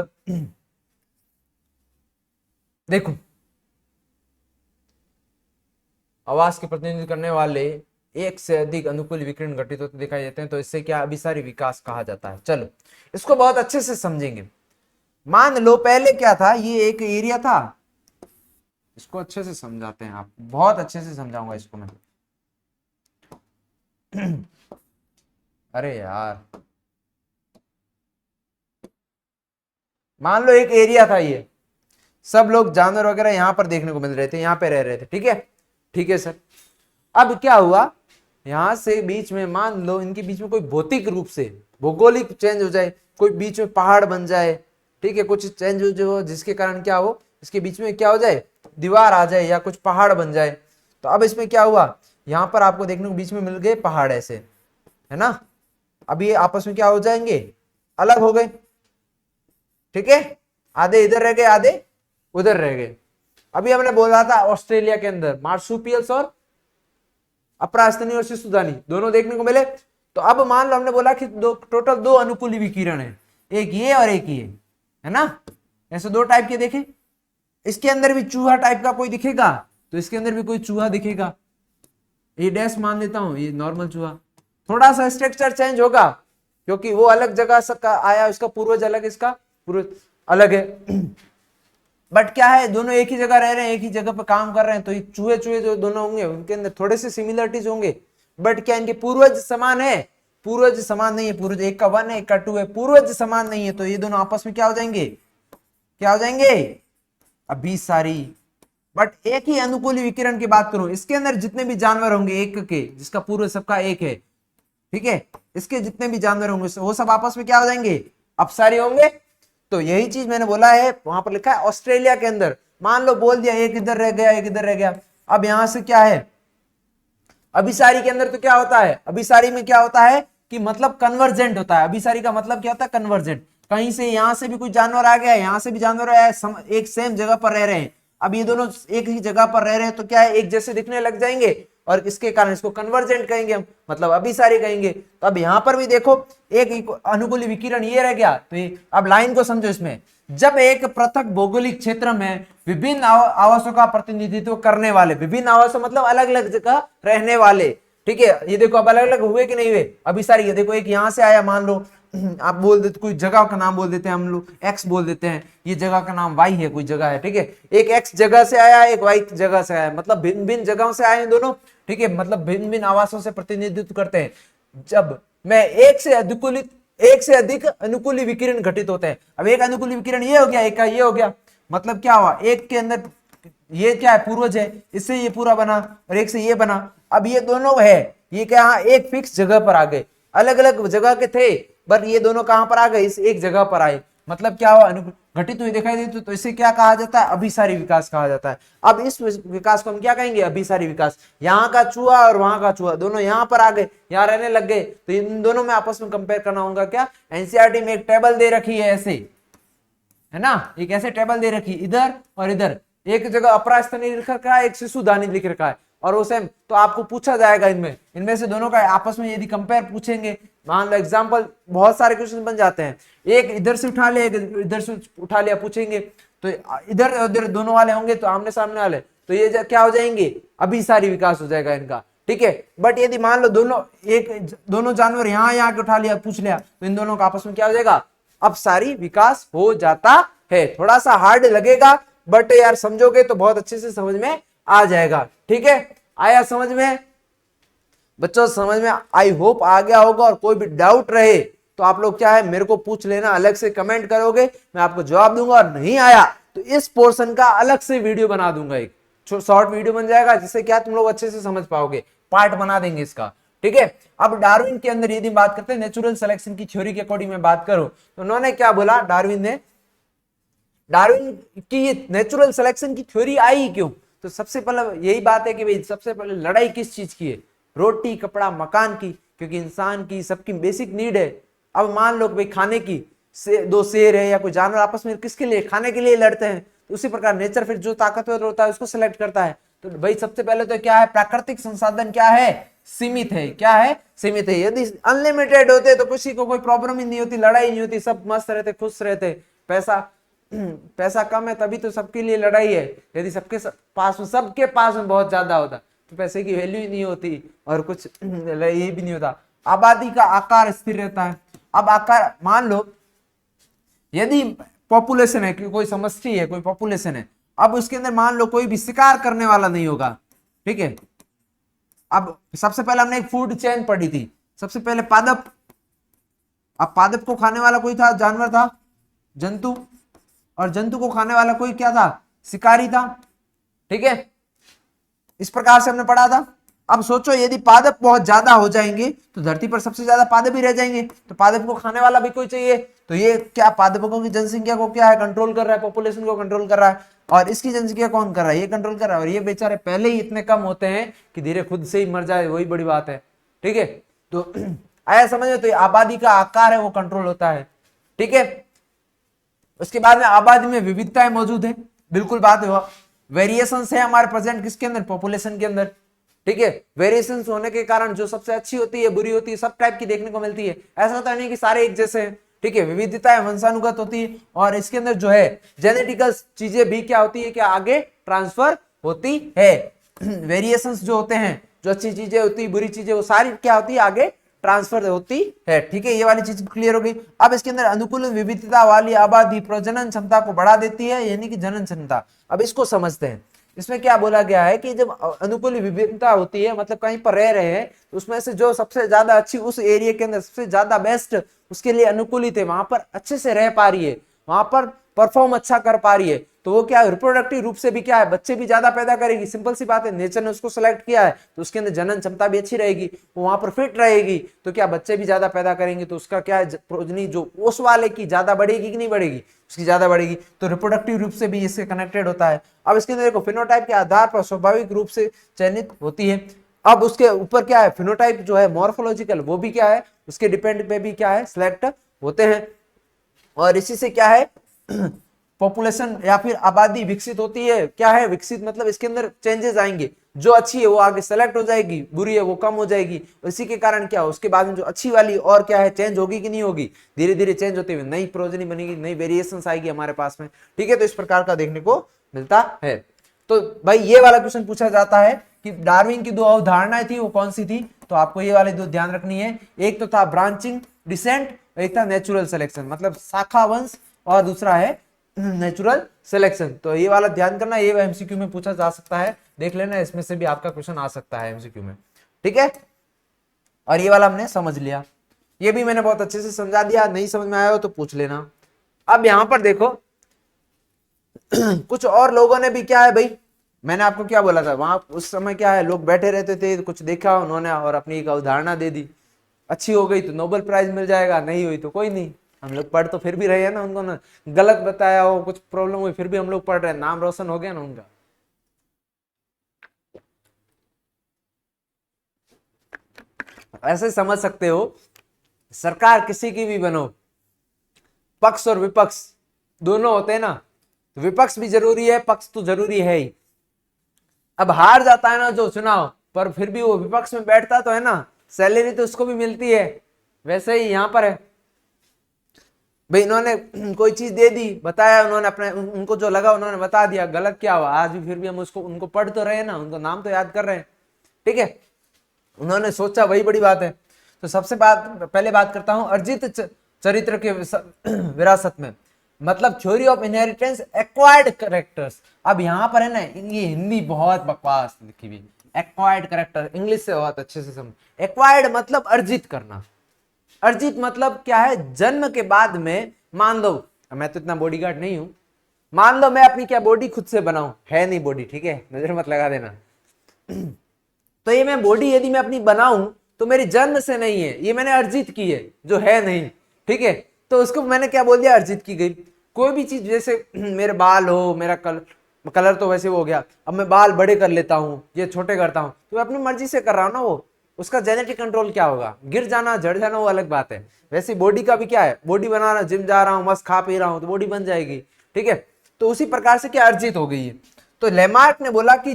देखो आवास के प्रतिनिधित्व करने वाले एक से अधिक अनुकूल विकिरण घटित होते दिखाई देते हैं, तो इससे क्या, अभिसारी विकास कहा जाता है। चलो इसको बहुत अच्छे से समझेंगे। मान लो पहले क्या था, ये एक एरिया था, इसको अच्छे से समझाते हैं, आप बहुत अच्छे से समझाऊंगा इसको मैं। अरे यार, मान लो एक एरिया था, ये सब लोग जानवर वगैरह यहां पर देखने को मिल रहे थे, यहां पे रह रहे थे। ठीक है, ठीक है सर, अब क्या हुआ, यहां से बीच में मान लो इनके बीच में कोई भौतिक रूप से भौगोलिक चेंज हो जाए, कोई बीच में पहाड़ बन जाए, ठीक है, कुछ चेंज हो जो, जिसके कारण क्या हो, इसके बीच में क्या हो जाए, दीवार आ जाए या कुछ पहाड़ बन जाए। तो अब इसमें क्या हुआ, यहां पर आपको देखने को बीच में मिल गए पहाड़ ऐसे, है ना, अब ये आपस में क्या हो जाएंगे, अलग हो गए। ठीक है, आधे इधर रह गए, आधे उधर रह गए। अभी हमने बोला था ऑस्ट्रेलिया के अंदर मार्सुपियल्स और अपरास्तनी और शिशुदानी दोनों देखने को मिले। तो अब मान लो हमने बोला कि टोटल दो अनुकूली विकिरण है, एक ये और एक ये, है ना, ऐसे दो टाइप के देखे। इसके अंदर भी चूहा टाइप का कोई दिखेगा, तो इसके अंदर भी कोई चूहा दिखेगा, ये डैश मान लेता हूं, ये नॉर्मल चूहा, थोड़ा सा स्ट्रक्चर चेंज होगा क्योंकि वो अलग जगह से आया, इसका पूर्वज अलग, इसका पूर्वज अलग है। बट क्या है, दोनों एक ही जगह रह रहे हैं, एक ही जगह पर काम कर रहे हैं, तो ये चूहे चूहे जो दोनों होंगे उनके अंदर थोड़े से सिमिलरिटीज होंगे, बट क्या इनके पूर्वज समान है, पूर्वज समान नहीं है, पूर्वज एक का 1 है, एक का 2 है, पूर्वज समान नहीं है, तो ये दोनों आपस में क्या हो जाएंगे, क्या हो जाएंगे, अभिसारी। बट एक ही अनुकूली विकिरण की बात करूं, इसके अंदर जितने भी जानवर होंगे एक के, जिसका पूर्वज सबका एक है, ठीक है, इसके जितने भी जानवर होंगे वो सब आपस में क्या हो जाएंगे, अपसारी होंगे। तो यही चीज मैंने बोला है, वहां पर लिखा है ऑस्ट्रेलिया के अंदर, मान लो बोल दिया एक इधर रह गया, एक इधर रह गया, अब यहां से क्या है, अभिसारी के अंदर तो क्या होता है, अभिसारी में क्या होता है कि मतलब कन्वर्जेंट होता है। अभिसारी का मतलब क्या होता है, कन्वर्जेंट, कहीं से यहां से भी कोई जानवर आ गया, यहां से भी जानवर आया, एक सेम जगह पर रह रहे हैं, अब ये दोनों एक ही जगह पर रह रहे हैं, तो क्या है, एक जैसे दिखने लग जाएंगे, और इसके कारण इसको कन्वर्जेंट कहेंगे हम, मतलब अभिसारी कहेंगे। तो अब यहां पर भी देखो एक अनुकूली विकिरण ये रह गया, तो ये अब लाइन को समझो, इसमें जब एक पृथक भौगोलिक क्षेत्र में विभिन्न आवासों का प्रतिनिधित्व करने वाले, विभिन्न आवासों मतलब अलग अलग जगह रहने वाले, ठीक है, ये देखो अब अलग अलग हुए कि नहीं हुए, अभी सारी, ये देखो एक यहां से आया, मान लो आप बोल देते, कोई जगह का नाम बोल देते हैं हम लोग, एक्स बोल देते हैं, ये जगह का नाम वाई है, कोई जगह है, ठीक है, एक एक्स जगह से आया, एक वाई जगह से आया, मतलब भिन्न भिन्न जगहों से आए हैं दोनों, ठीक है, मतलब भिन्न भिन्न आवासों से प्रतिनिधित्व करते हैं। जब मैं एक से अधिक अनुकूली विकिरण घटित होते हैं, अब एक अनुकूली विकिरण ये हो गया, एक का ये हो गया, मतलब क्या हुआ, एक के अंदर ये क्या है, पूर्वज है, इससे ये पूरा बना, और एक से ये बना, अब ये दोनों है, ये क्या एक फिक्स जगह पर आ गए, अलग अलग जगह के थे, पर ये दोनों कहां पर आ गए, इस एक जगह पर आए, मतलब क्या हुआ, घटित हुई दिखाई देती, तो इसे क्या कहा जाता है, अभिसारी विकास कहा जाता है। अब इस विकास को हम क्या कहेंगे, अभिसारी विकास। यहाँ का चूहा और वहां का चूहा दोनों यहाँ पर आ गए, यहाँ रहने लग गए, तो इन दोनों में आपस में कंपेयर करना होगा। क्या एनसीईआरटी में एक टेबल दे रखी है ऐसे, है ना, एक ऐसे टेबल दे रखी, इधर और इधर, एक जगह अपरास्तनीय लिख रखा है, एक शिशुदानी लिख रखा है, और वो सेम, तो आपको पूछा जाएगा इनमें से दोनों का आपस में यदि कंपेयर पूछेंगे, मान लो एग्जांपल, बहुत सारे क्वेश्चन बन जाते हैं, एक इधर से उठा लिया, एक इधर से उठा लिया, पूछेंगे तो इधर उधर दोनों वाले होंगे, तो आमने सामने वाले, तो ये क्या हो जाएंगे, अभिसारी विकास हो जाएगा इनका, ठीक है। बट यदि मान लो दोनों जानवर यहाँ के उठा लिया, पूछ लिया, तो इन दोनों का आपस में क्या हो जाएगा, अपसारी विकास हो जाता है। थोड़ा सा हार्ड लगेगा, बट यार समझोगे तो बहुत अच्छे से समझ में आ जाएगा, ठीक है। आया समझ में बच्चों, समझ में आई होप आ गया होगा, और कोई भी डाउट रहे तो आप लोग क्या है, मेरे को पूछ लेना, अलग से कमेंट करोगे, मैं आपको जवाब दूंगा, और नहीं आया तो इस पोर्शन का अलग से वीडियो बना दूंगा, एक शॉर्ट वीडियो बन जाएगा, जिससे क्या तुम लोग अच्छे से समझ पाओगे, पार्ट बना देंगे इसका, ठीक है। अब डार्विन के अंदर यदि बात करते हैं, नेचुरल सिलेक्शन की थ्योरी के अकॉर्डिंग में बात करूं, तो उन्होंने क्या बोला, डार्विन की ये नेचुरल सिलेक्शन की थ्योरी आई क्यों, तो सबसे पहले यही बात है कि भाई सबसे पहले लड़ाई किस चीज की है, रोटी कपड़ा मकान की, क्योंकि इंसान की सबकी बेसिक नीड है। अब मान लो भाई खाने की, दो शेर है या कोई जानवर आपस में किसके लिए, खाने के लिए लड़ते हैं, तो उसी प्रकार नेचर फिर जो ताकतवर होता है उसको सिलेक्ट करता है। तो भाई सबसे पहले तो क्या है, प्राकृतिक संसाधन क्या है, सीमित है, क्या है, सीमित है। यदि अनलिमिटेड होते तो किसी को कोई प्रॉब्लम ही नहीं होती, लड़ाई नहीं होती, सब मस्त रहते, खुश रहते। पैसा कम है तभी तो सबके लिए लड़ाई है, यदि सबके पास में बहुत ज्यादा होता तो पैसे की वैल्यू ही नहीं होती, और कुछ ये भी नहीं होता। आबादी का आकार स्थिर रहता है। अब आकार मान लो यदि पॉपुलेशन है, कोई समष्टि है, कोई पॉपुलेशन है, अब उसके अंदर मान लो कोई भी शिकार करने वाला नहीं होगा, ठीक है। अब सबसे पहले हमने एक फूड चेन पढ़ी थी, सबसे पहले पादप, अब पादप को खाने वाला कोई था, जानवर था, जंतु, और जंतु को खाने वाला कोई क्या था, शिकारी था, ठीक है। इस प्रकार से हमने पढ़ा था। अब सोचो यदि पादप बहुत ज्यादा हो जाएंगे तो धरती पर सबसे ज्यादा पादप ही रह जाएंगे, तो पादप को खाने वाला भी कोई चाहिए, तो ये क्या पादपों की जनसंख्या को क्या है, कंट्रोल कर रहा है, पॉपुलेशन को कंट्रोल कर रहा है, और इसकी जनसंख्या कौन कर रहा है, ये कंट्रोल कर रहा है, और ये बेचारे पहले ही इतने कम होते हैं कि धीरे खुद से ही मर जाए, वही बड़ी बात है, ठीक है। तो आया समझ में, तो आबादी का आकार है वो कंट्रोल होता है, ठीक है। उसके बाद में आबादी में विविधताएं मौजूद है, बिल्कुल बात है, वेरिएशंस है हमारे प्रेजेंट किसके अंदर, पॉपुलेशन के अंदर, ठीक है। वेरिएशंस होने के कारण जो सबसे अच्छी होती है, बुरी होती है, सब टाइप की देखने को मिलती है, ऐसा तो नहीं कि सारे एक जैसे हैं, ठीक है। विविधताएं वंशानुगत होती है, और इसके अंदर जो है जेनेटिकल चीजें भी क्या होती है, क्या आगे ट्रांसफर होती है। वेरिएशंस जो होते हैं, जो अच्छी चीजें होती है, बुरी चीजें, वो सारी क्या होती है, आगे ट्रांसफर होती है, ठीक है। ये वाली चीज क्लियर हो गई। अब इसके अंदर अनुकूल विविधता वाली आबादी प्रजनन क्षमता को बढ़ा देती है, यानी कि जनन क्षमता। अब इसको समझते हैं, इसमें क्या बोला गया है कि जब अनुकूल विविधता होती है, मतलब कहीं पर रह रहे हैं, उसमें से जो सबसे ज्यादा अच्छी, उस एरिया के अंदर सबसे ज्यादा बेस्ट उसके लिए अनुकूलित है, वहां पर अच्छे से रह पा रही है, वहां पर परफॉर्म अच्छा कर पा रही है, तो वो क्या रिप्रोडक्टिव रूप से भी क्या है, बच्चे भी ज्यादा पैदा करेगी, सिंपल सी बात है, नेचर ने उसको सेलेक्ट किया है, तो उसके अंदर जनन क्षमता भी अच्छी रहेगी, वो वहां पर फिट रहेगी, तो क्या बच्चे भी ज्यादा पैदा करेंगे, तो उसका क्या है, प्रोजनी जो उस वाले की ज्यादा बढ़ेगी कि नहीं बढ़ेगी, उसकी ज्यादा बढ़ेगी, तो रिप्रोडक्टिव रूप से भी इससे कनेक्टेड होता है। अब इसके अंदर देखो फिनोटाइप के आधार पर स्वाभाविक रूप से चयनित होती है। अब उसके ऊपर क्या है, फिनोटाइप जो है मॉर्फोलॉजिकल, वो भी क्या है, उसके डिपेंड पे भी क्या है, सिलेक्ट होते हैं, और इसी से क्या है पॉपुलेशन या फिर आबादी विकसित होती है, क्या है विकसित मतलब इसके अंदर चेंजेस आएंगे, जो अच्छी है वो आगे सेलेक्ट हो जाएगी, बुरी है वो कम हो जाएगी। इसी के कारण क्या उसके बाद में जो अच्छी वाली और क्या है चेंज होगी कि नहीं होगी, धीरे धीरे चेंज होते हुए नई प्रोजनी बनेगी, नई वेरिएशन आएगी हमारे पास में। ठीक है, तो इस प्रकार का देखने को मिलता है। तो भाई ये वाला क्वेश्चन पूछा जाता है कि डार्विन की दो अवधारणाएं थी वो कौन सी थी, तो आपको ये वाले दो ध्यान रखनी है। एक तो था ब्रांचिंग डिसेंट, एक था नेचुरल सिलेक्शन, मतलब शाखा वंश, और दूसरा है नेचुरल सिलेक्शन। तो ये वाला ध्यान करना, ये एमसीक्यू में पूछा जा सकता है, देख लेना, इसमें से भी आपका क्वेश्चन आ सकता है एमसीक्यू में। ठीक है, और ये वाला हमने समझ लिया, ये भी मैंने बहुत अच्छे से समझा दिया, नहीं समझ में आया हो तो पूछ लेना। अब यहां पर देखो कुछ और लोगों ने भी क्या है भाई, मैंने आपको क्या बोला था वहां उस समय क्या है लोग बैठे रहते थे, कुछ देखा उन्होंने और अपनी एक अवधारणा दे दी, अच्छी हो गई तो नोबेल प्राइज मिल जाएगा, नहीं हुई तो कोई नहीं, हम लोग पढ़ तो फिर भी रहे हैं ना, उनको ना गलत बताया हो, कुछ प्रॉब्लम हुई फिर भी हम लोग पढ़ रहे हैं, नाम रोशन हो गया ना उनका। ऐसे समझ सकते हो, सरकार किसी की भी बनो, पक्ष और विपक्ष दोनों होते हैं ना, विपक्ष भी जरूरी है, पक्ष तो जरूरी है ही। अब हार जाता है ना जो चुनाव, पर फिर भी वो विपक्ष में बैठता तो है ना, सैलरी तो उसको भी मिलती है। वैसे ही यहां पर है भाई, इन्होंने कोई चीज दे दी, बताया उन्होंने, अपने उनको जो लगा उन्होंने बता दिया, गलत क्या हुआ, आज भी फिर भी हम उसको उनको पढ़ तो रहे हैं ना, उनको नाम तो याद कर रहे हैं। ठीक है, उन्होंने सोचा, वही बड़ी बात है। तो सबसे पहले बात करता हूं अर्जित चरित्र के विरासत में, मतलब theory of inheritance acquired characters. अब यहां पर है ना, ये हिंदी बहुत बकवास लिखी हुई, एक्वायर्ड कैरेक्टर इंग्लिश से बहुत अच्छे से समझ। एक्वायर्ड मतलब अर्जित करना, अर्जित मतलब क्या है, जन्म के बाद में, मान लो मैं तो इतना बॉडीगार्ड नहीं हूं, मान लो मैं अपनी क्या बॉडी खुद से बनाऊं, है नहीं बॉडी, ठीक है, नजर मत लगा देना। तो ये मैं बॉडी यदि मैं अपनी बनाऊं तो मेरी जन्म से नहीं है, ये मैंने अर्जित की है, जो है नहीं। ठीक है, तो उसको मैंने क्या बोल दिया, अर्जित की गई। कोई भी चीज, जैसे मेरे बाल हो, मेरा कलर तो वैसे वो हो गया, अब मैं बाल बड़े कर लेता हूँ, ये छोटे करता हूँ, तो मैं अपनी मर्जी से कर रहा हूँ ना, वो उसका जेनेटिक कंट्रोल क्या होगा, गिर जाना झड़ जाना वो अलग बात है। वैसे बॉडी का भी क्या है, बॉडी बना रहा, जिम जा रहा हूँ, मस्त खा पी रहा हूँ तो बॉडी बन जाएगी। ठीक है, तो उसी प्रकार से क्या अर्जित हो गई है। तो लेमार्क ने बोला कि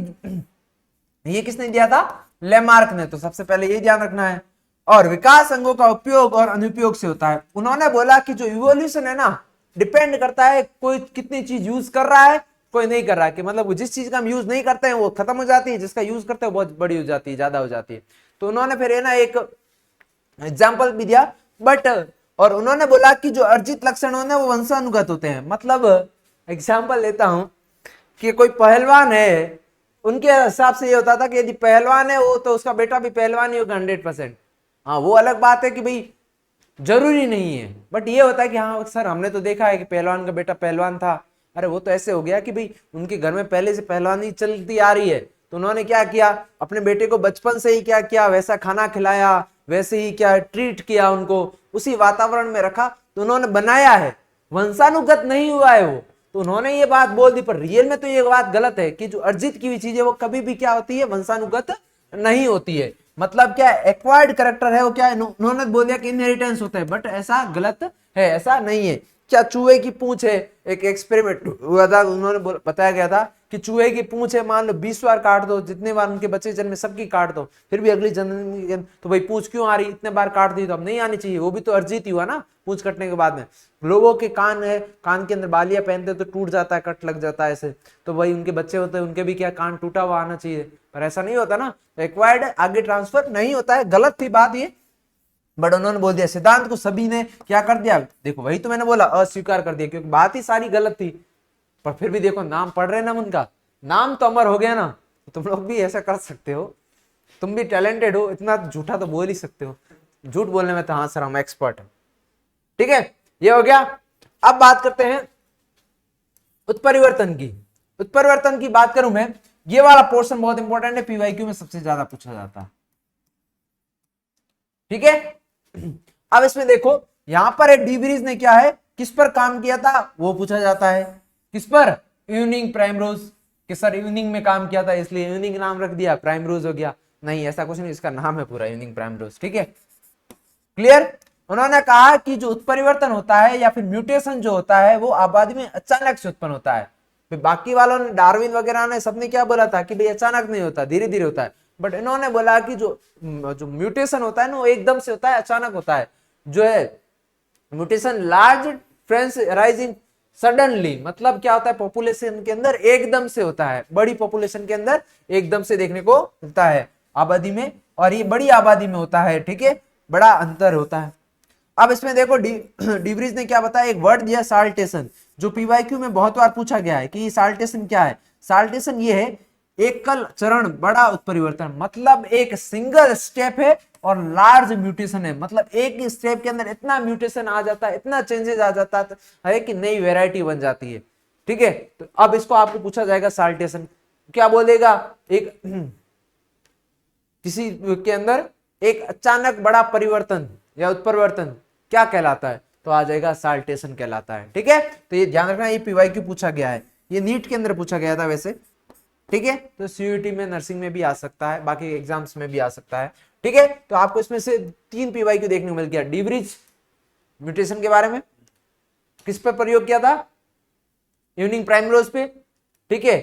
ये किसने दिया था, लेमार्क ने, तो सबसे पहले ये ध्यान रखना है। और विकास अंगों का उपयोग और अनुपयोग से होता है। उन्होंने बोला कि जो इवोल्यूशन है ना, डिपेंड करता है कोई कितनी चीज यूज कर रहा है, कोई नहीं कर रहा है, कि मतलब जिस चीज का हम यूज नहीं करते हैं वो खत्म हो जाती है, जिसका यूज करते हैं बहुत बड़ी हो जाती है, ज्यादा हो जाती है। तो उन्होंने फिर है ना एक एग्जाम्पल भी दिया, बट और उन्होंने बोला कि जो अर्जित लक्षण होते हैं वो वंशानुगत होते हैं। मतलब एग्जाम्पल लेता हूं कि कोई पहलवान है, उनके हिसाब से ये होता था कि यदि पहलवान है वो तो उसका बेटा भी पहलवान ही होगा 100%। हाँ, वो अलग बात है कि भाई जरूरी नहीं है, बट ये होता है कि हाँ सर हमने तो देखा है कि पहलवान का बेटा पहलवान था। अरे वो तो ऐसे हो गया कि भाई उनके घर में पहले से पहलवानी चलती आ रही है, तो उन्होंने क्या किया, अपने बेटे को बचपन से ही क्या किया, वैसा खाना खिलाया, वैसे ही क्या ट्रीट किया, उनको उसी वातावरण में रखा, तो उन्होंने बनाया है, वंशानुगत नहीं हुआ है वो। तो उन्होंने ये बात बोल दी, पर रियल में तो ये बात गलत है कि जो अर्जित की हुई चीज है वो कभी भी क्या होती है, वंशानुगत नहीं होती है। मतलब क्या एक्वायर्ड कैरेक्टर है वो, क्या है, उन्होंने बोल दिया कि इनहेरिटेंस होता है, बट ऐसा गलत है, ऐसा नहीं है। क्या चूहे की पूंछ है, एक एक्सपेरिमेंट हुआ था, उन्होंने बताया गया था कि चूहे की पूंछ है, मान लो 20 बार काट दो, जितने बार उनके बच्चे जन्मे सबकी काट दो, फिर भी अगली जन्म तो भाई पूंछ क्यों आ रही, इतने बार काट दी तो अब नहीं आनी चाहिए, वो भी तो अर्जित ही हुआ ना पूंछ कटने के बाद में। लोगों के कान है, कान के अंदर बालियां पहनते तो टूट जाता है, कट लग जाता है ऐसे, तो भाई उनके बच्चे होते हैं उनके भी क्या कान टूटा हुआ आना चाहिए, पर ऐसा नहीं होता ना, एक्वायर्ड आगे ट्रांसफर नहीं होता है, गलत थी बात ये, बट उन्होंने बोल दिया, सिद्धांत को सभी ने क्या कर दिया, देखो वही तो मैंने बोला, अस्वीकार कर दिया, क्योंकि बात ही सारी गलत थी। पर फिर भी देखो नाम पढ़ रहे ना, उनका नाम तो अमर हो गया ना, तुम लोग भी ऐसा कर सकते हो, तुम भी टैलेंटेड हो, इतना झूठा तो बोल ही सकते हो, झूठ बोलने में तो हाँ सर हम एक्सपर्ट है। ठीक है, ये हो गया। अब बात करते हैं उत्परिवर्तन की। उत्परिवर्तन की बात करूं मैं, ये वाला पोर्शन बहुत इंपॉर्टेंट है, पीवाईक्यू में सबसे ज्यादा पूछा जाता है। ठीक है, अब इसमें देखो यहां पर डी वरीज ने क्या है, किस पर काम किया था वो पूछा जाता है, किस पर, इवनिंग प्राइमरोज, कि सर इवनिंग में काम किया था इसलिए इवनिंग नाम रख दिया, प्राइमरोज हो गया, नहीं ऐसा कुछ नहीं, इसका नाम है पूरा इवनिंग प्राइमरोज। ठीक है, क्लियर। उन्होंने कहा कि जो उत्परिवर्तन होता है या फिर म्यूटेशन जो होता है वो आबादी में अचानक से उत्पन्न होता है। फिर बाकी वालों ने, डार्विन वगैरह ने, सबने क्या बोला था कि भाई अचानक नहीं होता, धीरे धीरे होता है। बट इन्होंने बोला कि जो म्यूटेशन होता है ना वो एकदम से होता है, अचानक होता है। जो है mutation large difference rise in suddenly, मतलब क्या होता है पॉपुलेशन के अंदर एकदम से होता है, बड़ी पॉपुलेशन के अंदर एकदम से देखने को मिलता है आबादी में, और ये बड़ी आबादी में होता है। ठीक है, बड़ा अंतर होता है। अब इसमें देखो डिवरीज ने क्या बताया, एक वर्ड दिया साल्टेशन, जो पीवाईक्यू में बहुत बार पूछा गया है कि साल्टेशन क्या है। साल्टेशन ये है एकल चरण बड़ा उत्परिवर्तन, मतलब एक सिंगल स्टेप है और लार्ज म्यूटेशन है, मतलब एक स्टेप के अंदर इतना म्यूटेशन आ जाता है, इतना चेंजेस आ जाता है कि नई वेराइटी बन जाती है। ठीक है, तो अब इसको आपको पूछा जाएगा साल्टेशन क्या बोलेगा, एक किसी के अंदर एक अचानक बड़ा परिवर्तन या उत्परिवर्तन क्या कहलाता है, तो आ जाएगा साल्टेशन कहलाता है। ठीक है, तो ये ध्यान रखना, ये पीवाईक्यू पूछा गया है, ये नीट के अंदर पूछा गया था वैसे। ठीक है, तो सीयूईटी में, नर्सिंग में भी आ सकता है, बाकी एग्जाम्स में भी आ सकता है। ठीक है, तो आपको इसमें से 3 पीवाईक्यू देखने को मिल गया। डिवरीज म्यूटेशन के बारे में किस पर प्रयोग किया था, इवनिंग प्राइमरोज पे। ठीक है,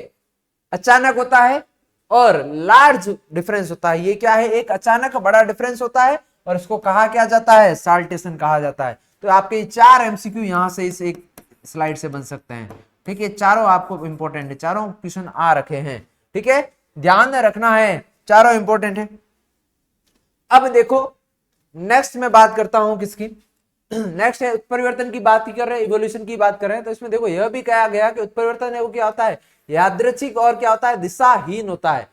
अचानक होता है और लार्ज डिफरेंस होता है, ये क्या है, एक अचानक बड़ा डिफरेंस होता है और इसको कहा क्या जाता है, साल्टेशन कहा जाता है। तो आपके 4 एमसीक्यू यहां से इस एक स्लाइड से बन सकते हैं। ठीक है, चारों आपको इंपॉर्टेंट है, चारों क्वेश्चन आ रखे हैं। ठीक है, ध्यान रखना है, चारों इंपॉर्टेंट है। अब देखो नेक्स्ट मैं बात करता हूं किसकी, नेक्स्ट है उत्परिवर्तन की बात कर रहे हैं, इवोल्यूशन की बात कर रहे हैं। तो इसमें देखो यह भी कहा गया कि उत्परिवर्तन है वो क्या होता है, यादृच्छिक और क्या होता है, दिशाहीन होता है।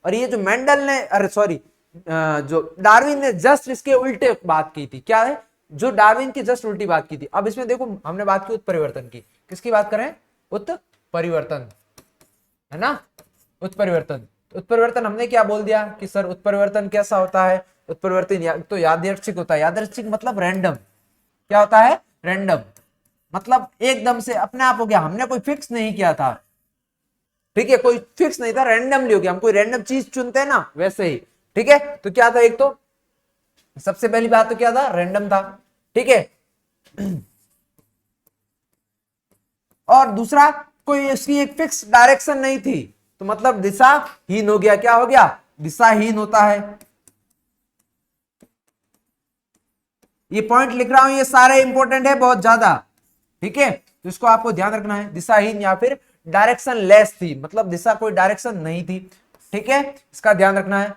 और ये जो मेंडल ने, अरे सॉरी, जो डार्विन ने जस्ट इसके उल्टे बात की थी, क्या है, जो डार्विन की जस्ट उल्टी बात की थी। अब इसमें देखो हमने बात की उत्परिवर्तन की, किसकी बात करें, उत्परिवर्तन, है ना, उत्परिवर्तन। उत्परिवर्तन हमने क्या बोल दिया कि सर उत्परिवर्तन कैसा होता है, उत्परिवर्तन तो यादृच्छिक होता है। यादृच्छिक मतलब रैंडम, क्या होता है, रैंडम, मतलब एकदम से अपने आप हो गया, हमने कोई फिक्स नहीं किया था। ठीक है, कोई फिक्स नहीं था, रैंडमली हो गया, हम कोई रैंडम चीज चुनते हैं ना वैसे ही। ठीक है, तो क्या था, एक तो सबसे पहली बात तो क्या था, रैंडम था। ठीक है, और दूसरा कोई इसकी एक फिक्स डायरेक्शन नहीं थी, तो मतलब दिशाहीन हो गया, क्या हो गया, दिशाहीन होता है। ये पॉइंट लिख रहा हूं, ये सारे इंपॉर्टेंट है बहुत ज्यादा। ठीक है, तो इसको आपको ध्यान रखना है, दिशाहीन या फिर डायरेक्शन लेस थी, मतलब दिशा कोई डायरेक्शन नहीं थी। ठीक है, इसका ध्यान रखना है।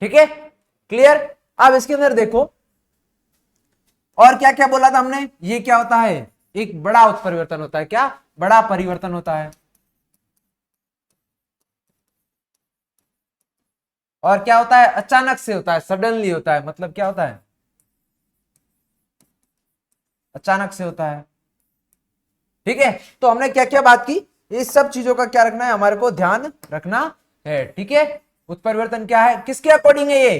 ठीक है, क्लियर। अब इसके अंदर देखो और क्या क्या बोला था हमने, ये क्या होता है, एक बड़ा उत्परिवर्तन होता है, क्या, बड़ा परिवर्तन होता है। और क्या होता है, अचानक से होता है, सडनली होता है, मतलब क्या होता है, अचानक से होता है। ठीक है, तो हमने क्या क्या बात की, इस सब चीजों का क्या रखना है, हमारे को ध्यान रखना है। ठीक है, उत्परिवर्तन क्या है, किसके अकॉर्डिंग है,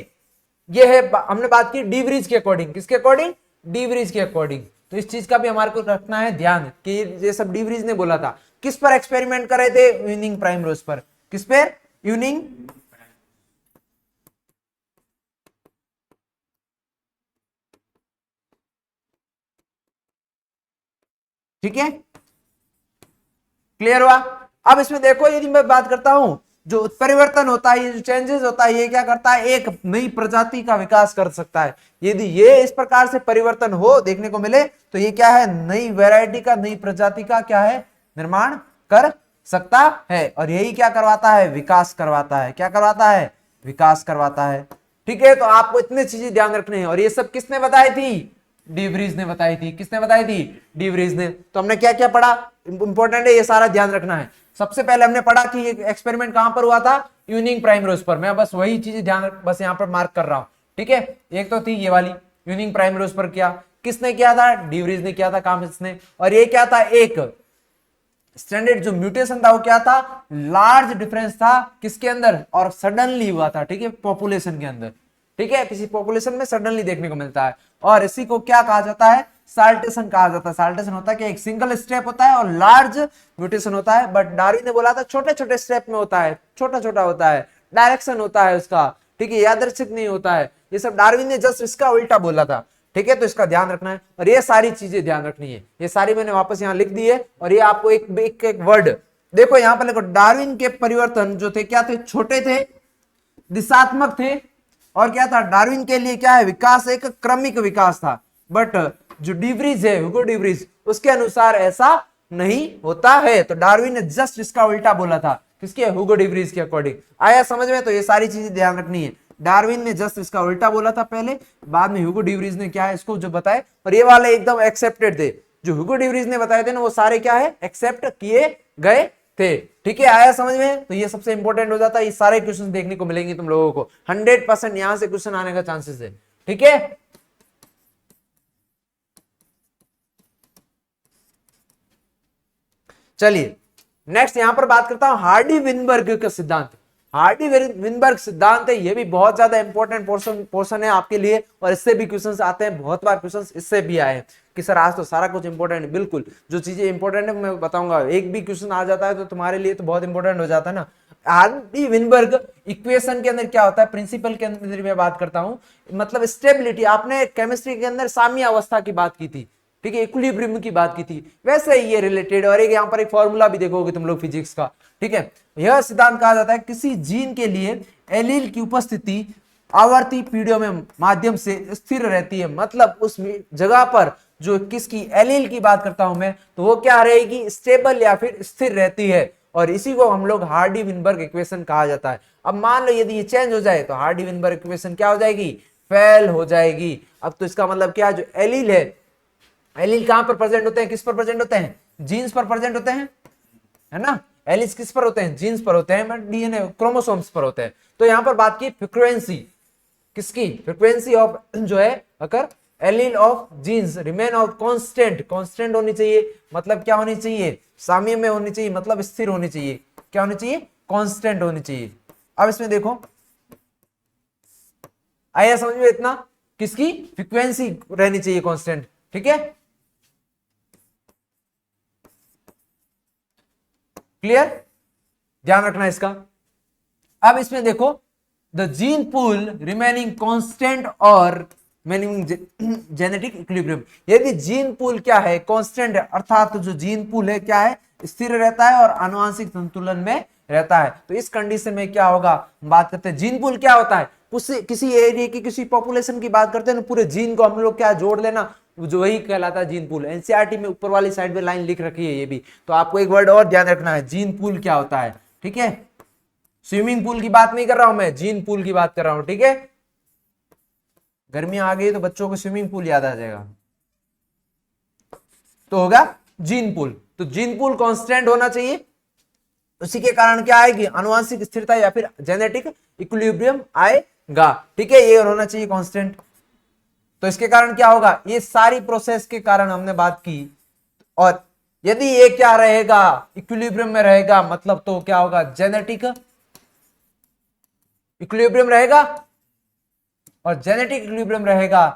ये है, हमने बात की डिवरीज के अकॉर्डिंग, किसके अकॉर्डिंग, डिवरीज के अकॉर्डिंग। तो इस चीज का भी हमारे को रखना है ध्यान कि ये सब डिवरीज ने बोला था। किस पर एक्सपेरिमेंट करे थे, इवनिंग प्राइमरोज पर, किस पर, इवनिंग, ठीक है, क्लियर हुआ। अब इसमें देखो यदि मैं बात करता हूं, जो उत्परिवर्तन होता है, ये जो चेंजेस होता है, ये क्या करता है, एक नई प्रजाति का विकास कर सकता है। यदि ये इस प्रकार से परिवर्तन हो देखने को मिले तो ये क्या है, नई वैरायटी का, नई प्रजाति का क्या है, निर्माण कर सकता है। और यही क्या करवाता है, विकास करवाता है, क्या करवाता है, विकास करवाता है। ठीक है, तो आपको इतनी चीजें ध्यान रखनी है। और ये सब किसने बताई थी, डिवरीज ने बताई थी, किसने बताई थी, डिवरीज ने। तो हमने क्या क्या पढ़ा, इंपॉर्टेंट है, ये सारा ध्यान रखना है। सबसे पहले हमने पढ़ा कि ये एक्सपेरिमेंट कहां पर हुआ था, इवनिंग प्राइमरोज पर। मैं बस वही चीजें ध्यान बस यहां पर मार्क कर रहा हूं। ठीक है, एक तो थी ये वाली, इवनिंग प्राइमरोज पर किया, किसने किया था, डिवरीज ने किया था काम इसने। और ये क्या था, एक स्टैंडर्ड जो म्यूटेशन था वो क्या था, लार्ज डिफरेंस था किसके अंदर, और सडनली हुआ था। ठीक है, पॉपुलेशन के अंदर। ठीक है, किसी पॉपुलेशन में सडनली देखने को मिलता है, और इसी को क्या कहा जाता है, साल्टेशन कहा जाता है। साल्टेशन होता है कि एक सिंगल स्टेप होता है और लार्ज म्यूटेशन होता है। बट डार्विन ने बोला था छोटे छोटे स्टेप में होता है, छोटा छोटा होता है। डायरेक्शन होता है उसका, ठीक है, यादृच्छिक नहीं होता है। ये सब डार्विन ने जस्ट इसका उल्टा बोला था, ठीक है, तो इसका ध्यान रखना है और ये सारी चीजें ध्यान रखनी है। ये सारी मैंने वापस यहाँ लिख दी है और ये आपको एक वर्ड देखो यहाँ पर लिखो, डार्विन के परिवर्तन जो थे क्या थे, छोटे थे, दिशात्मक थे, और क्या था, डार्विन के लिए क्या है, विकास एक क्रमिक विकास था। बट जो डिवरीज है, ह्यूगो डिवरीज, उसके अनुसार ऐसा नहीं होता है। तो डार्विन ने जस्ट इसका उल्टा बोला था, किसके, ह्यूगो डिवरीज के अकॉर्डिंग। आया समझ में? तो ये सारी चीजें ध्यान रखनी है। डार्विन ने जस्ट इसका उल्टा बोला था पहले, बाद में ह्यूगो डिवरीज ने क्या है इसको जो बताए, और ये वाले एकदम एक्सेप्टेड थे। जो ह्यूगो डिवरीज ने बताए थे ना, वो सारे क्या है, एक्सेप्ट किए गए थे। ठीक है, आया समझ में? तो ये सबसे इंपॉर्टेंट हो जाता है। ये सारे क्वेश्चन देखने को मिलेंगे तुम लोगों को, 100% यहां से क्वेश्चन आने का चांसेस है। ठीक है, चलिए नेक्स्ट यहां पर बात करता हूं हार्डी विनबर्ग का सिद्धांत। हार्डी विनबर्ग सिद्धांत है, ये भी बहुत ज्यादा इंपॉर्टेंट पोर्शन है आपके लिए, और इससे भी क्वेश्चंस आते हैं, बहुत बार क्वेश्चंस इससे भी आए हैं कि सर आज तो सारा कुछ इंपॉर्टेंट है। बिल्कुल, जो चीजें इंपॉर्टेंट है मैं बताऊंगा, एक भी क्वेश्चन आ जाता है तो तुम्हारे लिए तो बहुत इंपॉर्टेंट हो जाता है ना। हार्डी विनबर्ग इक्वेशन के अंदर क्या होता है, प्रिंसिपल के अंदर मैं बात करता हूं, मतलब स्टेबिलिटी। आपने केमिस्ट्री के अंदर साम्य अवस्था की बात की थी, ठीक है, इक्विलिब्रियम की बात की थी, वैसे ही ये रिलेटेड। और एक यहाँ पर एक फॉर्मूला भी देखोगे तुम लोग फिजिक्स का, ठीक है। यह सिद्धांत कहा जाता है किसी जीन के लिए एलील की उपस्थिति आवर्ती पीढ़ियों में माध्यम से स्थिर रहती है। मतलब उस जगह पर जो किसकी एलील की बात करता हूं मैं, तो वो क्या रहेगी, स्टेबल या फिर स्थिर रहती है, और इसी को हम लोग हार्डी विनबर्ग इक्वेशन कहा जाता है। अब मान लो यदि ये चेंज हो जाए तो हार्डी विनबर्ग इक्वेशन क्या हो जाएगी, फेल हो जाएगी। अब तो इसका मतलब क्या, जो एलील है, एलील कहां पर प्रेजेंट होते हैं, किस पर प्रेजेंट होते हैं, जीन्स पर प्रेजेंट होते हैं, है ना। एलील्स किस पर होते हैं, जीन्स पर होते हैं, बट डीएनए क्रोमोसोम्स पर होते हैं। तो यहां पर बात की फ्रीक्वेंसी किसकी, फ्रीक्वेंसी ऑफ जो है occur allele of genes remain of constant, constant होनी चाहिए, मतलब क्या होनी चाहिए, साम्य में होनी चाहिए, मतलब स्थिर होनी चाहिए। क्या होनी चाहिए, कांस्टेंट होनी चाहिए। अब इसमें देखो, आया समझ में इतना, किसकी फ्रीक्वेंसी रहनी चाहिए कांस्टेंट, ठीक है, क्लियर, ध्यान रखना इसका। अब इसमें देखो, the gene pool remaining constant और जेनेटिक इक्विलिब्रियम। यदि जीन पूल क्या है, कांस्टेंट है, अर्थात तो जो जीन पूल है क्या है, स्थिर रहता है और आनुवंशिक संतुलन में रहता है। तो इस कंडीशन में क्या होगा, बात करते हैं जीन पूल क्या होता है, किसी एरिया की किसी पॉपुलेशन की बात करते हैं ना, पूरे जीन को हम लोग क्या जोड़ लेना, जो वही कहलाता है जीन पूल। एनसीईआरटी में ऊपर वाली साइड में लाइन लिख रखी है ये भी, तो आपको एक वर्ड और ध्यान रखना है, जीन पूल क्या होता है, ठीक है। स्विमिंग पूल की बात नहीं कर रहा हूं मैं, जीन पूल की बात कर रहा हूं, ठीक है। गर्मियां आ गई तो बच्चों को स्विमिंग पूल याद आ जाएगा, तो होगा जीन पूल। तो जीन पूल कांस्टेंट होना चाहिए, उसी के कारण क्या आएगी, आनुवंशिक स्थिरता या फिर जेनेटिक इक्विलिब्रियम आएगा, ठीक है, ये होना चाहिए कांस्टेंट। तो इसके कारण क्या होगा, ये सारी प्रोसेस के कारण हमने बात की। और यदि ये क्या रहेगा, इक्विलिब्रियम में रहेगा, मतलब तो क्या होगा, जेनेटिक इक्विलिब्रियम रहेगा, और जेनेटिक इक्विलिब्रियम रहेगा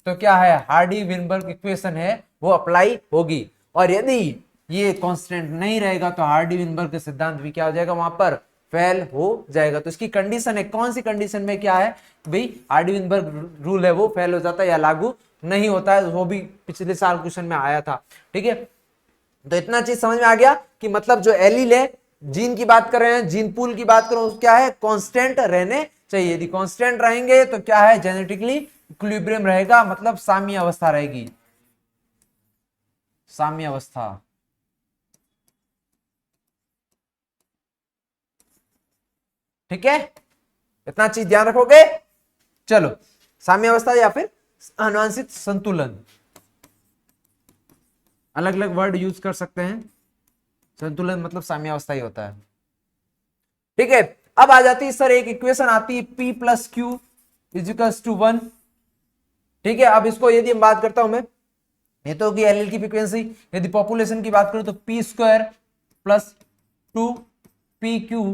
तो क्या है, हार्डी विनबर्ग इक्वेशन है वो अप्लाई होगी। और यदि ये कांस्टेंट नहीं रहेगा तो हार्डी विनबर्ग का सिद्धांत भी क्या हो जाएगा, वहां पर फेल हो जाएगा। तो इसकी कंडीशन है, कौन सी कंडीशन में क्या है भाई, हार्डी विनबर्ग रूल है वो फेल हो जाता है या लागू नहीं होता है, वो भी पिछले साल क्वेश्चन में आया था, ठीक है। तो इतना चीज समझ में आ गया कि मतलब जो एलील है, जीन की बात कर रहे हैं, जीन पूल की बात करो, क्या है, कांस्टेंट रहने चाहिए। यदि कांस्टेंट रहेंगे तो क्या है, जेनेटिकली इक्विलिब्रियम रहेगा, मतलब साम्य अवस्था रहेगी, साम्य अवस्था, ठीक है। इतना चीज ध्यान रखोगे। चलो, साम्य अवस्था या फिर आनुवंशिक संतुलन, अलग अलग वर्ड यूज कर सकते हैं, संतुलन मतलब साम्य अवस्था ही होता है, ठीक है। अब आ जाती है सर एक इक्वेशन आती है P plus Q equals to 1, ठीक है। अब इसको यदि हम बात करता हूं मैं, ये तो होगी एलील की फ्रीक्वेंसी, यदि पॉपुलेशन की बात करूं तो P square plus 2PQ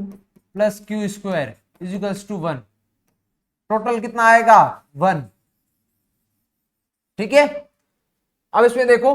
plus Q square equals to 1, total कितना आएगा 1, ठीक है। अब इसमें देखो,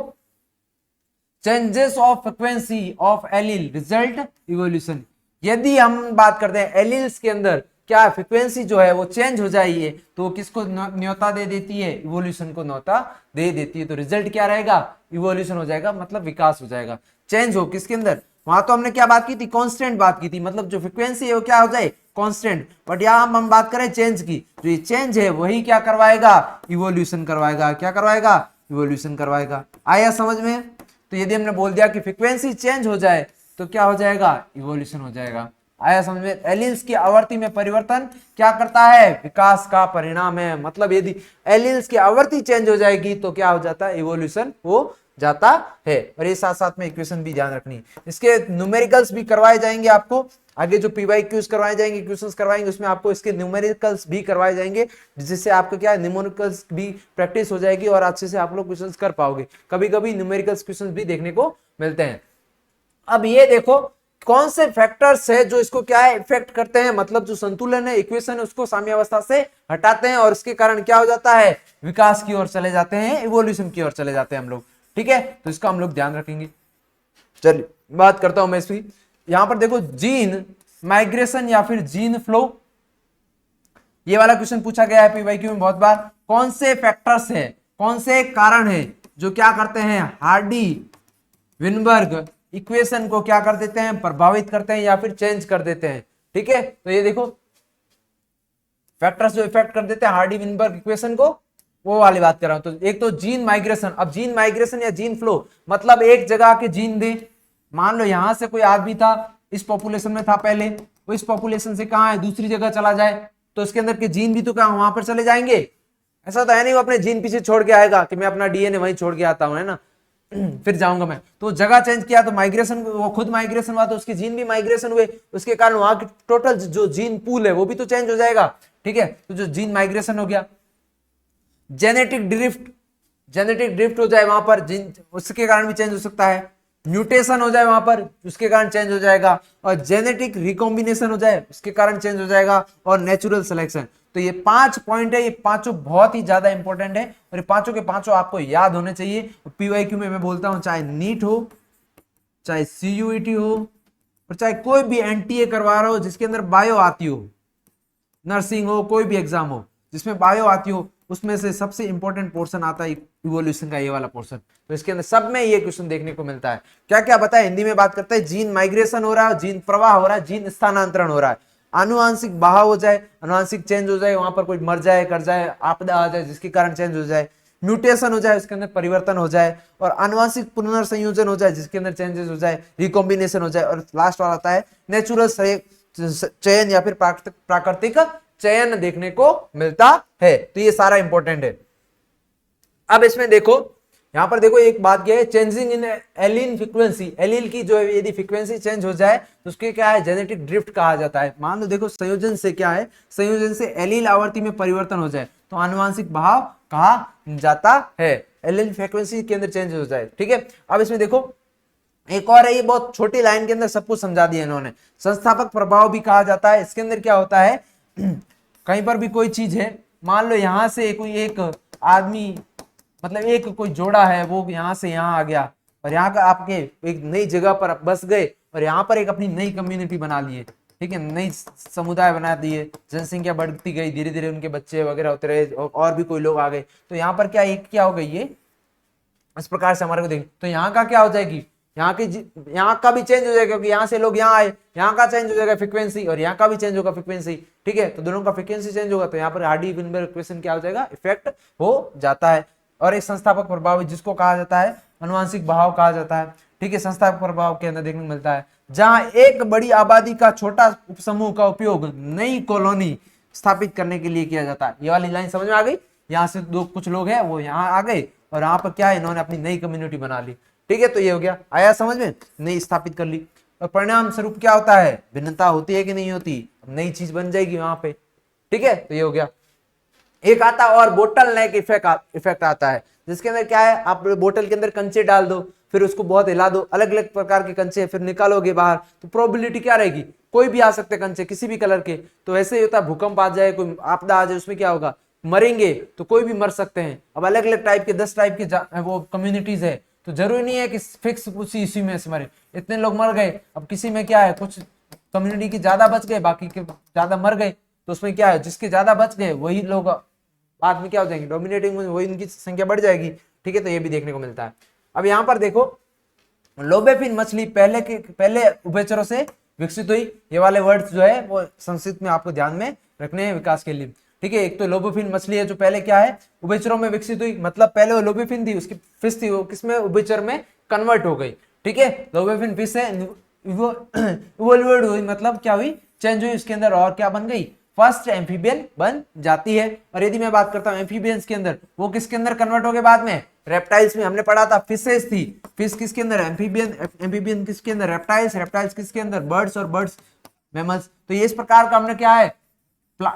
changes of frequency of allele result evolution, यदि हम बात करते हैं एलिल्स के अंदर क्या फ्रीक्वेंसी जो है वो चेंज हो जाइए तो किसको न्योता दे देती है, इवोल्यूशन को न्योता दे देती है। तो रिजल्ट क्या रहेगा, इवोल्यूशन हो जाएगा, मतलब विकास हो जाएगा। चेंज हो किसके अंदर, वहां तो हमने क्या बात की थी, कांस्टेंट बात की थी, मतलब जो फ्रीक्वेंसी है वो क्या हो जाए, कांस्टेंट। बट यहां हम बात करें चेंज की, जो ये चेंज है वही क्या करवाएगा, इवोल्यूशन करवाएगा। क्या करवाएगा, इवोल्यूशन करवाएगा। आया समझ में। तो यदि हमने बोल दिया कि फ्रीक्वेंसी चेंज हो जाए तो क्या हो जाएगा, इवोल्यूशन हो जाएगा। आया समझ में। एलिल्स की आवृत्ति में परिवर्तन क्या करता है, विकास का परिणाम है। मतलब यदि एलिल्स की आवृत्ति चेंज हो जाएगी तो क्या हो जाता है, इवोल्यूशन हो जाता है। और ये साथ साथ में इक्वेशन भी ध्यान रखनी है। इसके न्यूमेरिकल्स भी करवाए जाएंगे आपको आगे, जो पीवाईक्यूज करवाए जाएंगे, क्वेश्चंस करवाएंगे, उसमें आपको इसके न्यूमेरिकल्स भी करवाए जाएंगे, जिससे आपको क्या है, न्यूमेरिकल्स भी प्रैक्टिस हो जाएगी और अच्छे से आप लोग क्वेश्चंस कर पाओगे। कभी कभी न्यूमेरिकल्स क्वेश्चंस भी देखने को मिलते हैं। अब ये देखो कौन से फैक्टर्स है जो इसको क्या है, इफेक्ट करते हैं, मतलब जो संतुलन है, इक्वेशन है, उसको साम्यावस्था से हटाते हैं और इसके कारण क्या हो जाता है, विकास की ओर चले जाते हैं, इवोल्यूशन की ओर चले जाते हैं हम लोग। ठीक है, तो इसका हम लोग ध्यान रखेंगे। चलिए बात करता हूं मैं इसकी। यहां पर देखो जीन माइग्रेशन या फिर जीन फ्लो, ये वाला क्वेश्चन पूछा गया है पीवाईक्यू में बहुत बार। कौन से फैक्टर्स है, कौन से कारण है जो क्या करते हैं, हार्डी विनबर्ग इक्वेशन को क्या कर देते हैं, प्रभावित करते हैं या फिर चेंज कर देते हैं। ठीक है, तो ये देखो फैक्टर्स जो इफेक्ट कर देते हैं हार्डी विनबर्ग इक्वेशन को, वो वाली बात कर रहा हूं। तो एक तो जीन माइग्रेशन। अब जीन माइग्रेशन या जीन फ्लो मतलब एक जगह के जीन दे, मान लो यहां से कोई आदमी था, इस पॉपुलेशन में था पहले, वो इस पॉपुलेशन से कहां है, दूसरी जगह चला जाए, तो इसके अंदर के जीन भी तो कहां वहां पर चले जाएंगे। ऐसा तो है नहीं वो अपने जीन पीछे छोड़ के आएगा कि मैं अपना डीएनए वहीं छोड़ के आता हूं, है ना, फिर जाऊंगा मैं। तो जगह चेंज किया तो माइग्रेशन, वो खुद माइग्रेशन हुआ तो उसके जीन भी माइग्रेशन हुए, उसके कारण वहां की टोटल जो जीन पूल है वो भी तो चेंज हो जाएगा। ठीक है, तो जो जीन माइग्रेशन हो गया। जेनेटिक ड्रिफ्ट, जेनेटिक ड्रिफ्ट हो जाए वहां पर जीन, उसके कारण भी चेंज हो सकता है। म्यूटेशन हो जाए वहां पर, उसके कारण चेंज हो जाएगा। और जेनेटिक रिकॉम्बिनेशन हो जाए, उसके कारण चेंज हो जाएगा। और नेचुरल सिलेक्शन। तो ये 5 पॉइंट है, ये पांचों बहुत ही ज्यादा इंपॉर्टेंट है और ये पांचों के पांचों आपको याद होने चाहिए। पीवाईक्यू में मैं बोलता हूं, चाहे नीट हो, चाहे सीयूईटी हो, और चाहे कोई भी एनटीए करवा रहा हो जिसके अंदर बायो आती हो, नर्सिंग हो, कोई भी एग्जाम हो जिसमें बायो आती हो, उसमें से सबसे इंपॉर्टेंट पोर्शन आता है इवोल्यूशन का, ये वाला पोर्शन। तो इसके अंदर सब में ये क्वेश्चन देखने को मिलता है। क्या क्या बताया, हिंदी में बात करते हैं, जीन माइग्रेशन हो रहा है, जीन प्रवाह हो रहा है, जीन स्थानांतरण हो रहा है, आनुवांशिक बहाव हो जाए, आनुवांशिक चेंज हो जाए, वहां पर कोई मर जाए, कर जाए, आपदा आ जाए जिसके कारण चेंज हो जाए, म्यूटेशन हो जाए, उसके अंदर परिवर्तन हो जाए, और आनुवांशिक पुनर्संयोजन हो जाए जिसके अंदर चेंजेस हो जाए, रिकॉम्बिनेशन हो जाए, और लास्ट वाला आता है नेचुरल चयन या फिर प्राकृतिक चयन देखने को मिलता है। तो ये सारा इंपॉर्टेंट है। अब इसमें देखो, यहां पर देखो एक बात क्या है, changing in allele frequency, allele की जो है यदि फ्रीक्वेंसी चेंज हो जाए तो उसके क्या है, जेनेटिक ड्रिफ्ट कहा जाता है। मान लो देखो संयोजन से क्या है, संयोजन से एलिल आवृत्ति में परिवर्तन हो जाए तो आनुवांशिक बहाव कहा जाता है, एलिल फ्रीक्वेंसी के अंदर चेंज हो जाए। ठीक है, अब इसमें देखो एक और है, ये बहुत छोटी लाइन के अंदर सब कुछ समझा दिया इन्होंने, संस्थापक प्रभाव भी कहा जाता है। इसके अंदर क्या होता है, कहीं पर भी कोई चीज है, मान लो यहां से कोई एक आदमी, मतलब एक कोई जोड़ा है, वो यहां से यहां आ गया और यहाँ का आपके एक नई जगह पर बस गए और यहाँ पर एक अपनी नई कम्युनिटी बना लिए। ठीक है, नई समुदाय बना दिए, जनसंख्या बढ़ती गई, धीरे धीरे उनके बच्चे वगैरह होते रहे और भी कोई लोग आ गए। तो यहाँ पर क्या एक क्या हो गई, ये इस प्रकार से हमारे को देख, तो यहाँ का क्या हो जाएगी, यहाँ का भी चेंज हो जाएगा क्योंकि यहाँ से लोग यहाँ आए, यहाँ का चेंज हो जाएगा फ्रीक्वेंसी और यहाँ का भी चेंज होगा फ्रीक्वेंसी। ठीक है, तो दोनों का फ्रीक्वेंसी चेंज होगा तो यहाँ पर हार्डी विनबर्ग इक्वेशन क्या हो जाएगा, इफेक्ट हो जाता है। और एक संस्थापक प्रभाव जिसको कहा जाता है आनुवांशिक बहाव कहा जाता है। ठीक है, संस्थापक प्रभाव के अंदर देखने को मिलता है जहां एक बड़ी आबादी का छोटा उपसमूह का उपयोग नई कॉलोनी स्थापित करने के लिए किया जाता है। ये वाली लाइन समझ में आ गई, यहाँ से कुछ लोग हैं वो यहाँ आ गए और यहाँ पर क्या है, इन्होंने अपनी नई कम्युनिटी बना ली। ठीक है, तो ये हो गया, आया समझ में, नई स्थापित कर ली। और परिणाम स्वरूप क्या होता है, भिन्नता होती है कि नहीं होती, नई चीज बन जाएगी वहां पे। ठीक है, तो ये हो गया। एक आता और बोटल नेक इफेक्ट आता है, जिसके अंदर क्या है, आप बोतल के अंदर कंचे डाल दो, फिर उसको बहुत हिला दो, अलग अलग प्रकार के कंचे, फिर निकालोगे बाहर, तो प्रोबेबिलिटी क्या रहेगी, कोई भी आ सकते कंचे किसी भी कलर के। तो ऐसे ही होता है, भूकंप आ जाए, कोई आपदा आ जाए, उसमें क्या होगा, मरेंगे तो कोई भी मर सकते हैं। अब अलग अलग टाइप के 10 टाइप के वो कम्युनिटीज है, तो जरूरी नहीं है कि फिक्स उसी इसी में से मरे, इतने लोग मर गए, अब किसी में क्या है, कुछ कम्युनिटी के ज्यादा बच गए, बाकी के ज्यादा मर गए, तो उसमें क्या है, जिसके ज्यादा बच गए वही लोग बाद में क्या हो जाएंगे, डोमिनेटिंग, वही उनकी संख्या बढ़ जाएगी। ठीक है, तो ये भी देखने को मिलता है। अब यहाँ पर देखो, लोबेफिन मछली पहले उभयचरों से विकसित हुई। ये वाले वर्ड्स जो है वो संस्कृत में आपको ध्यान में रखने हैं विकास के लिए। ठीक है, एक तो लोबेफिन मछली है जो पहले क्या है, उभयचरों में विकसित हुई, मतलब पहले वो लोबेफिन थी, उसकी फिश थी, वो किसमें, उभयचर में कन्वर्ट हो गई। ठीक है, लोबेफिन फिश है, इवोल्यूट हुई, मतलब क्या हुई, चेंज हुई उसके अंदर, और क्या बन गई, फर्स्ट एम्फीबियन बन जाती है। और यदि मैं बात करता हूं एम्फीबियंस के अंदर, वो किसके अंदर कन्वर्ट हो गए बाद में, रेप्टाइल्स में। हमने पढ़ा था फिशेस थी, फिश किसके अंदर, एम्फीबियन, एम्फीबियन किसके अंदर, रेप्टाइल्स, रेप्टाइल्स किसके अंदर, बर्ड्स, और बर्ड्स मैमल्स। तो ये इस प्रकार का हमने क्या है,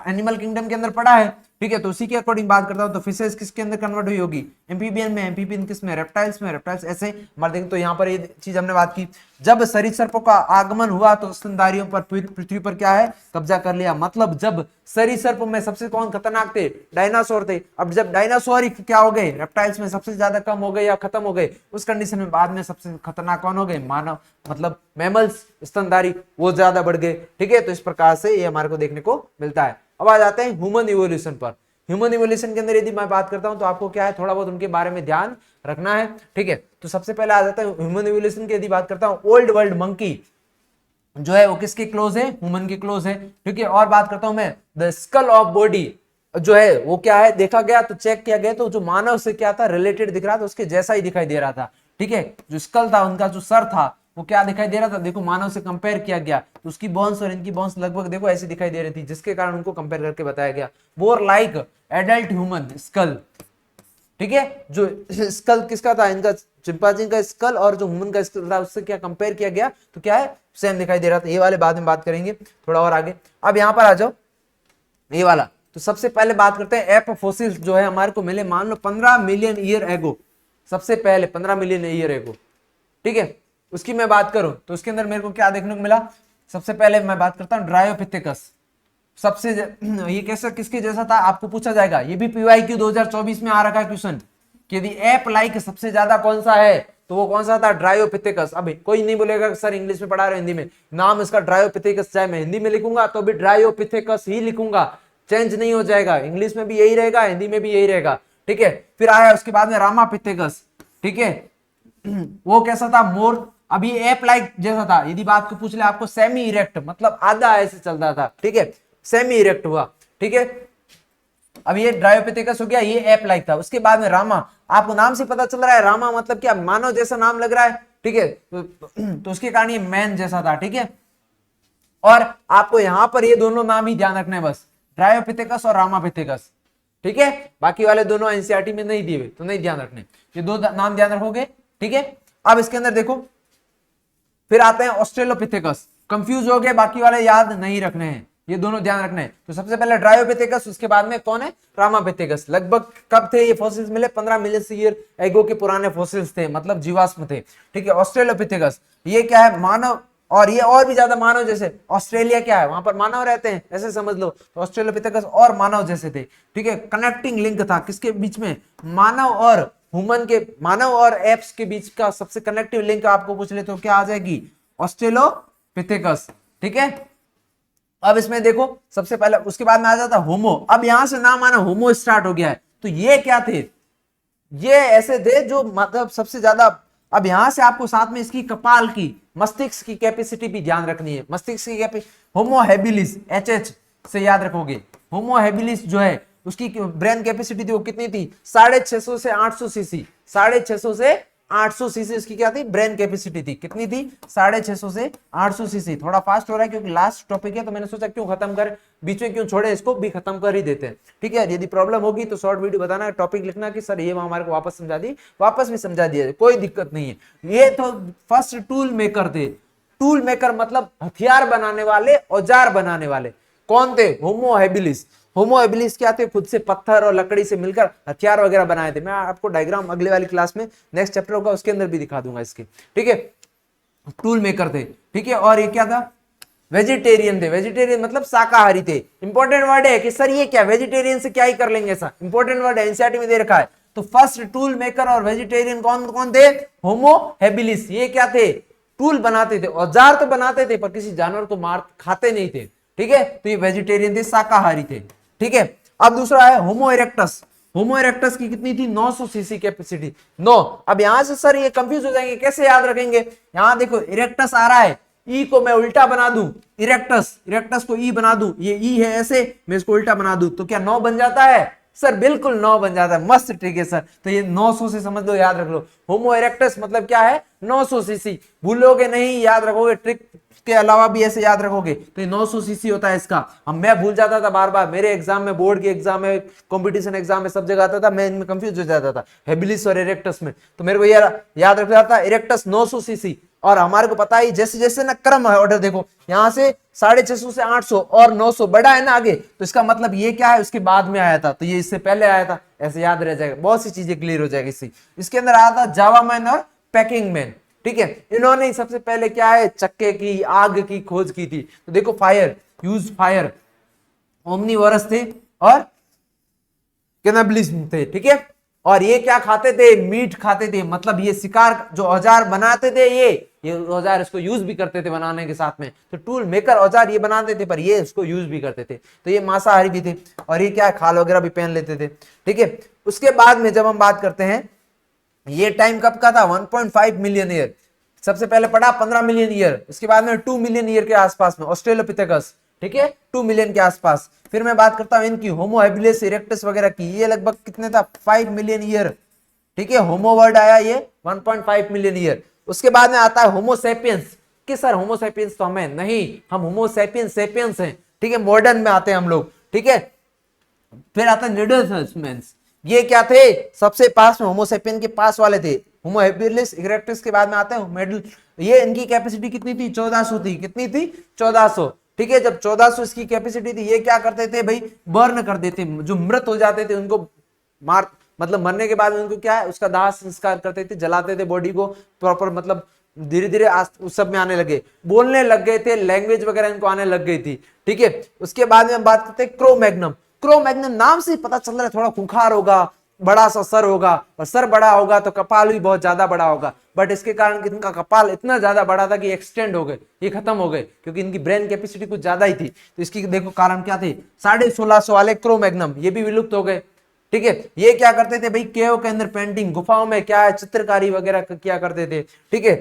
एनिमल किंगडम के अंदर पढ़ा है। ठीक है, तो उसी के अकॉर्डिंग बात करता हूं, तो फिशेस किसके अंदर कन्वर्ट हुई होगी, एम्फीबियन में, एम्फीबियन किसमें, रेप्टाइल्स में, रेप्टाइल्स ऐसे हमारे देखें। तो यहाँ पर ये चीज हमने बात की, जब सरीसृपों का आगमन हुआ तो स्तनधारियों पर पृथ्वी पर क्या है, कब्जा कर लिया। मतलब जब सरीसृपों में सबसे कौन खतरनाक थे, डायनासोर थे। अब जब डायनासोर ही क्या हो गए, रेप्टाइल्स में सबसे ज्यादा कम हो गए या खत्म हो गए, उस कंडीशन में बाद में सबसे खतरनाक कौन हो गए, मानव, मतलब मैमल्स, स्तनधारी, वो ज्यादा बढ़ गए। ठीक है, तो इस प्रकार से ये हमारे को देखने को मिलता है। अब आ जाते हैं ह्यूमन इवोल्यूशन पर। ह्यूमन इवोल्यूशन के अंदर यदि मैं बात करता हूं तो आपको क्या है, थोड़ा बहुत उनके बारे में ध्यान रखना है। ठीक है, तो सबसे पहले आ जाता है ह्यूमन इवोल्यूशन की यदि बात करता हूं, ओल्ड वर्ल्ड मंकी जो है वो किसके क्लोज है, ह्यूमन के क्लोज है। ठीक है, और बात करता हूं मैं द स्कल ऑफ बॉडी जो है वो क्या है, देखा गया तो चेक किया गया तो जो मानव से क्या था, रिलेटेड दिख रहा था, उसके जैसा ही दिखाई दे रहा था। ठीक है, जो स्कल था, उनका जो सर था, वो क्या दिखाई दे रहा था, देखो मानव से कंपेयर किया गया तो उसकी बोन्स और इनकी बोन्स लगभग देखो ऐसी दिखाई दे रही थी, जिसके कारण उनको कंपेयर करके बताया गया, more like adult human school. ठीक है, जो स्कल किसका था, इनका चिंपांजी का स्कल और जो ह्यूमन का स्कल था उससे क्या कंपेयर किया गया तो क्या है, सेम दिखाई दे रहा था। ये वाले बाद में बात करेंगे थोड़ा और आगे। अब यहां पर आ जाओ, ये वाला तो सबसे पहले बात करते हैं एप फोसिल्स जो है हमारे को मिले, मान लो 15 मिलियन ईयर एगो, सबसे पहले 15 मिलियन ईयर एगो। ठीक है, उसकी मैं बात करूं तो उसके अंदर मेरे को क्या देखने को मिला, सबसे पहले मैं बात करता हूं ड्रायोपिथेकस। सबसे ये कैसा किसके जैसा था, आपको पूछा जाएगा, ये भी PYQ 2024 में आ रखा है क्वेश्चन कि यदि एप लाइक सबसे ज्यादा कौन सा है तो वो कौन सा था, ड्रायोपिथेकस। अभी कोई नहीं बोलेगा सर इंग्लिश में पढ़ा रहे हिंदी में, नाम इसका ड्रायोपिथेकस, चाहे मैं हिंदी में लिखूंगा तो भी ड्रायोपिथेकस ही लिखूंगा, चेंज नहीं हो जाएगा, इंग्लिश में भी यही रहेगा, हिंदी में भी यही रहेगा। ठीक है, फिर आया उसके बाद में रामापिथेकस। ठीक है, वो कैसा था, मोर, अभी एप लाइक जैसा था। यदि बात को पूछ ले आपको, सेमी इरेक्ट, मतलब आधा ऐसे चलता था। ठीक है, सेमी इरेक्ट हुआ। ठीक है, अब ये ड्रायोपिथेकस हो गया, ये एप लाइक था। उसके बाद में रामा, आपको नाम से पता चल रहा है रामा मतलब क्या, मानव जैसा नाम लग रहा है। ठीक है, तो उसके कारण ये मैन जैसा था। ठीक है, और आपको यहां पर ये दोनों नाम ही ध्यान रखना है बस, ड्रायोपिथेकस और रामापिथेकस। ठीक है, बाकी वाले दोनों एनसीईआरटी में नहीं दिए हुए तो नहीं ध्यान रखने, ये दो नाम ध्यान रखोगे। ठीक है, अब इसके अंदर देखो, फिर आते हैं ऑस्ट्रेलोपिथेकस। कंफ्यूज हो गए, बाकी वाले याद नहीं रखने हैं, ये दोनों ध्यान रखने हैं। तो सबसे पहले ड्रायोपिथेकस, उसके बाद में कौन है, रामापिथेकस। लगभग कब थे ये फॉसिल्स मिले, 15 मिलियन ईयर एगो के पुराने फॉसिल्स थे, मतलब जीवाश्म थे। ठीक है, ऑस्ट्रेलोपिथेकस ये क्या है, मानव, और ये और भी ज्यादा मानव जैसे, ऑस्ट्रेलिया क्या है, वहां पर मानव रहते हैं ऐसे समझ लो, तो ऑस्ट्रेलोपिथेकस और मानव जैसे थे। ठीक है, कनेक्टिंग लिंक था किसके बीच में, मानव और ह्यूमन के, मानव और एप्स के बीच का सबसे कनेक्टिव लिंक आपको पूछ ले तो क्या आ जाएगी, ऑस्ट्रेलोपिथेकस। ठीक है, अब इसमें देखो सबसे पहले, उसके बाद में आ जाता होमो। अब यहां से नाम आना होमो स्टार्ट हो गया है, तो ये क्या थे, ये ऐसे थे जो मतलब सबसे ज्यादा। अब यहां से आपको साथ में इसकी कपाल की, मस्तिष्क की कैपेसिटी भी ध्यान रखनी है, मस्तिष्क की कैपेसिटी, होमो हैबिलिस, HH से याद रखोगे। होमो हैबिलिस जो है उसकी ब्रेन कैपेसिटी थी वो कितनी थी, 650 से 800 सीसी, 650 से 800 सीसी उसकी क्या थी, ब्रेन कैपेसिटी थी। कितनी थी, 650 से 800 सीसी। थोड़ा फास्ट हो रहा है क्योंकि लास्ट टॉपिक है, तो मैंने सोचा क्यों खत्म कर, बीच में क्यों छोड़े, इसको भी खत्म कर ही देते हैं। ठीक है, यदि प्रॉब्लम होगी तो शॉर्ट वीडियो बताना, टॉपिक लिखना कि सर ये हमारे को वापस समझा दी, वापस भी समझा दिया, कोई दिक्कत नहीं है। ये तो फर्स्ट टूल मेकर थे। टूल मेकर मतलब हथियार बनाने वाले, औजार बनाने वाले कौन थे, होमो हैबिलिस। होमो हैबिलिस क्या थे, खुद से पत्थर और लकड़ी से मिलकर हथियार वगैरह बनाए थे। मैं आपको डायग्राम अगले वाली क्लास में, नेक्स्ट चैप्टर होगा उसके अंदर भी दिखा दूंगा इसके। ठीक है, टूल मेकर थे। ठीक है, और ये क्या था, वेजिटेरियन थे। वेजिटेरियन मतलब शाकाहारी थे। इंपॉर्टेंट वर्ड है कि सर ये क्या, वेजिटेरियन से क्या ही कर लेंगे, ऐसा इंपॉर्टेंट वर्ड है, एनसीईआरटी में दे रखा है। तो फर्स्ट टूल मेकर और वेजिटेरियन कौन कौन थे, होमो हैबिलिस। ये क्या थे, टूल बनाते थे, औजार तो बनाते थे पर किसी जानवर को मार खाते नहीं थे। ठीक है, तो ये वेजिटेरियन थे, शाकाहारी थे। ठीक है, अब दूसरा है होमो इरेक्टस। होमो इरेक्टस की कितनी थी? 900 सीसी कैपेसिटी। 9। अब यहां से सर ये कंफ्यूज हो जाएंगे, कैसे याद रखेंगे? यहां देखो इरेक्टस आ रहा है, ई को मैं उल्टा बना दूं, इरेक्टस, इरेक्टस को ई बना दूं, ये ई है ऐसे, मैं इसको उल्टा बना दूं तो क्या 9 बन जाता है? सर बिल्कुल 9 बन जाता है। मस्त ट्रिक है सर, तो ये 900 से समझ लो, याद रख लो। होमो इरेक्टस मतलब क्या है? 900 सीसी। भूलोगे नहीं, याद रखोगे, ट्रिक के अलावा भी ऐसे याद रखोगे तो ये 900 सीसी होता है इसका। हम मैं भूल जाता था बार बार, मेरे एग्जाम में, बोर्ड के एग्जाम में, कंपटीशन एग्जाम में, सब जगह आता था, मैं इनमें कंफ्यूज हो जाता था हेबिलिस और इरेक्टस में। तो मेरे को याद रख जाता इरेक्टस 900 सीसी। और हमारे को पता ही जैसे जैसे ना क्रम है ऑर्डर, देखो यहां से 650 से 800 और 900 बड़ा है ना आगे, तो इसका मतलब ये क्या है? उसके बाद में आया था, तो ये इससे पहले आया था, ऐसे याद रह जाएगा, बहुत सी चीजें क्लियर हो जाएगी इससे। इसके अंदर आया था जावा मैन और पैकिंग मैन। ठीक है, इन्होंने सबसे पहले क्या है? चक्के की, आग की खोज की थी। तो देखो फायर, यूज फायर, ओमनीवोरस थे और कैनिबलिस्ट थे। ठीक है, और ये क्या खाते थे? मीट खाते थे। मतलब ये शिकार जो औजार बनाते थे, ये औजार इसको यूज भी करते थे बनाने के साथ में। तो टूल मेकर औजार ये बनाते थे पर ये इसको यूज भी करते थे। तो ये मांसाहारी भी थे और ये क्या, खाल वगैरह भी पहन लेते थे। ठीक है, उसके बाद में जब हम बात करते हैं, ये टाइम कब का था? 1.5 मिलियन ईयर। सबसे पहले पढ़ा 15 मिलियन ईयर, इसके बाद में 2 मिलियन ईयर के आसपास में ऑस्ट्रेलोपिथेकस। ठीक है, 2 मिलियन के आसपास। फिर मैं बात करता हूं इनकी होमो हैबिलिस इरेक्टस वगैरह की, ये लगभग कितने था? 5 मिलियन ईयर। ठीक है, होमो वर्ड आया ये 1.5 मिलियन ईयर। उसके बाद में आता है होमो सेपियंस। कि सर होमो सेपियंस तो हमें नहीं, हम होमो सेपियंस सेपियंस हैं। ठीक है, मॉडर्न में आते हैं हम लोग। ठीक है, फिर आता है निडरथल्समैन्स। ये क्या थे? सबसे पास में, होमोसेपियन के पास वाले थे। होमो हैबिलिस इरेक्टस के बाद में आते हैं मिडिल। ये इनकी कैपेसिटी कितनी थी? 1400 थी। कितनी थी? 1400। ठीक है, जब 1400 इसकी कैपेसिटी थी, ये क्या करते थे भाई? बर्न कर देते, जो मृत हो जाते थे उनको मार, मतलब मरने के बाद उनको क्या है, उसका दाह संस्कार करते थे, जलाते थे बॉडी को प्रॉपर। मतलब धीरे धीरे उस सब में आने लगे, बोलने लग गए थे, लैंग्वेज वगैरह इनको आने लग गई थी। ठीक है, उसके बाद में हम बात करते हैं क्रो मैग्नम। क्रो मैग्नम नाम से पता चल रहा है थोड़ा खूंखार होगा, बड़ा सा सर होगा, और सर बड़ा होगा तो कपाल भी बहुत ज्यादा बड़ा होगा। बट इसके कारण कि इनका कपाल इतना ज्यादा बड़ा था कि एक्सटेंड हो गए, ये खत्म हो गए, क्योंकि इनकी ब्रेन कैपेसिटी कुछ ज्यादा ही थी। तो इसकी देखो कारण क्या थे? 1650 वाले क्रो मैग्नम, ये भी विलुप्त हो गए। ठीक है, ये क्या करते थे भाई? केव के अंदर पेंटिंग, गुफाओं में क्या है, चित्रकारी वगैरह किया करते थे। ठीक है,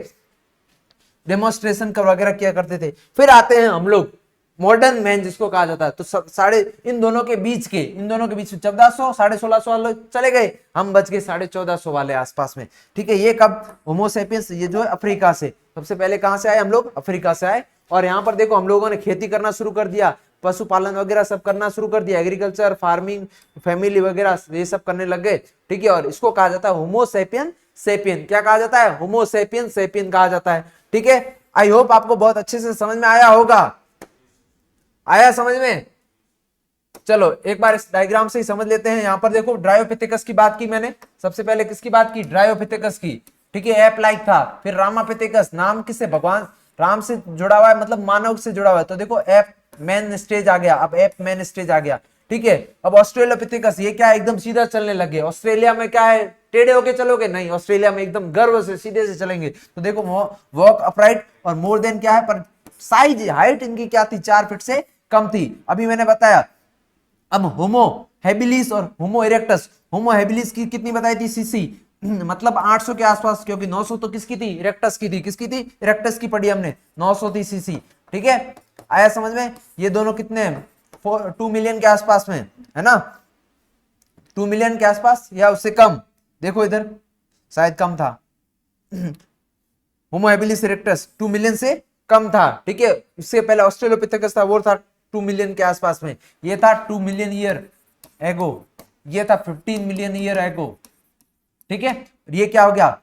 डेमोन्स्ट्रेशन कर वगैरह किया करते थे। फिर आते हैं हम लोग मॉडर्न मैन जिसको कहा जाता है। तो साढ़े इन दोनों के बीच 1400 1650 वाले चले गए, हम बच गए 1450 वाले आसपास में। ठीक है, ये कब? होमोसेपियंस ये जो है अफ्रीका से, सबसे पहले कहां से आए हम लोग? अफ्रीका से आए। और यहाँ पर देखो हम लोगों ने खेती करना शुरू कर दिया, पशुपालन वगैरह सब करना शुरू कर दिया, एग्रीकल्चर, फार्मिंग, फैमिली वगैरह ये सब करने लग गए। ठीक है, और इसको कहा जाता है होमोसेपियन सेपियन। क्या कहा जाता है? होमोसेपियन सेपियन कहा जाता है। ठीक है, आई होप आपको बहुत अच्छे से समझ में आया होगा। आया समझ में? चलो एक बार इस डायग्राम से ही समझ लेते हैं। यहां पर देखो ड्रायोपिथेकस की बात की मैंने, सबसे पहले किसकी बात की? ड्रायोपिथेकस की। ठीक है, एप लाइक था। फिर रामापिथेकस, नाम किससे? भगवान राम से जुड़ा हुआ है, मतलब मानव से जुड़ा हुआ है। तो देखो एप मैन स्टेज आ गया, अब एप मैन स्टेज आ गया। ठीक है, अब ऑस्ट्रेलोपिथेकस, ये क्या है? एकदम सीधा चलने लगे। ऑस्ट्रेलिया में क्या है? टेढ़े होके चलोगे? नहीं, ऑस्ट्रेलिया में एकदम गर्व से सीधे से चलेंगे। तो देखो वॉक अपराइट, और मोर देन क्या है, पर साइज हाइट इनकी क्या थी? 4 फीट से कम थी, अभी मैंने बताया। अब होमो हैबिलिस और होमो इरेक्टस, होमो हैबिलिस की कितनी बताई थी? सीसी, मतलब 800 के आसपास, क्योंकि 900 तो किसकी थी? इरेक्टस की थी। किसकी थी? इरेक्टस की पढ़ी हमने, 900 थी सीसी। ठीक है, आया समझ में? ये दोनों कितने? 2 मिलियन के आसपास में है ना, 2 मिलियन के आसपास या उससे कम। देखो इधर शायद कम था, होमो हैबिलिस इरेक्टस 2 मिलियन से कम था। ठीक है, इससे पहले ऑस्ट्रेलोपिथेकस था, वो था 2 मिलियन के आसपास में। ये था 2 मिलियन ईयर एगो, ये था 15 मिलियन ईयर एगो। ठीक है, ये क्या हो गया?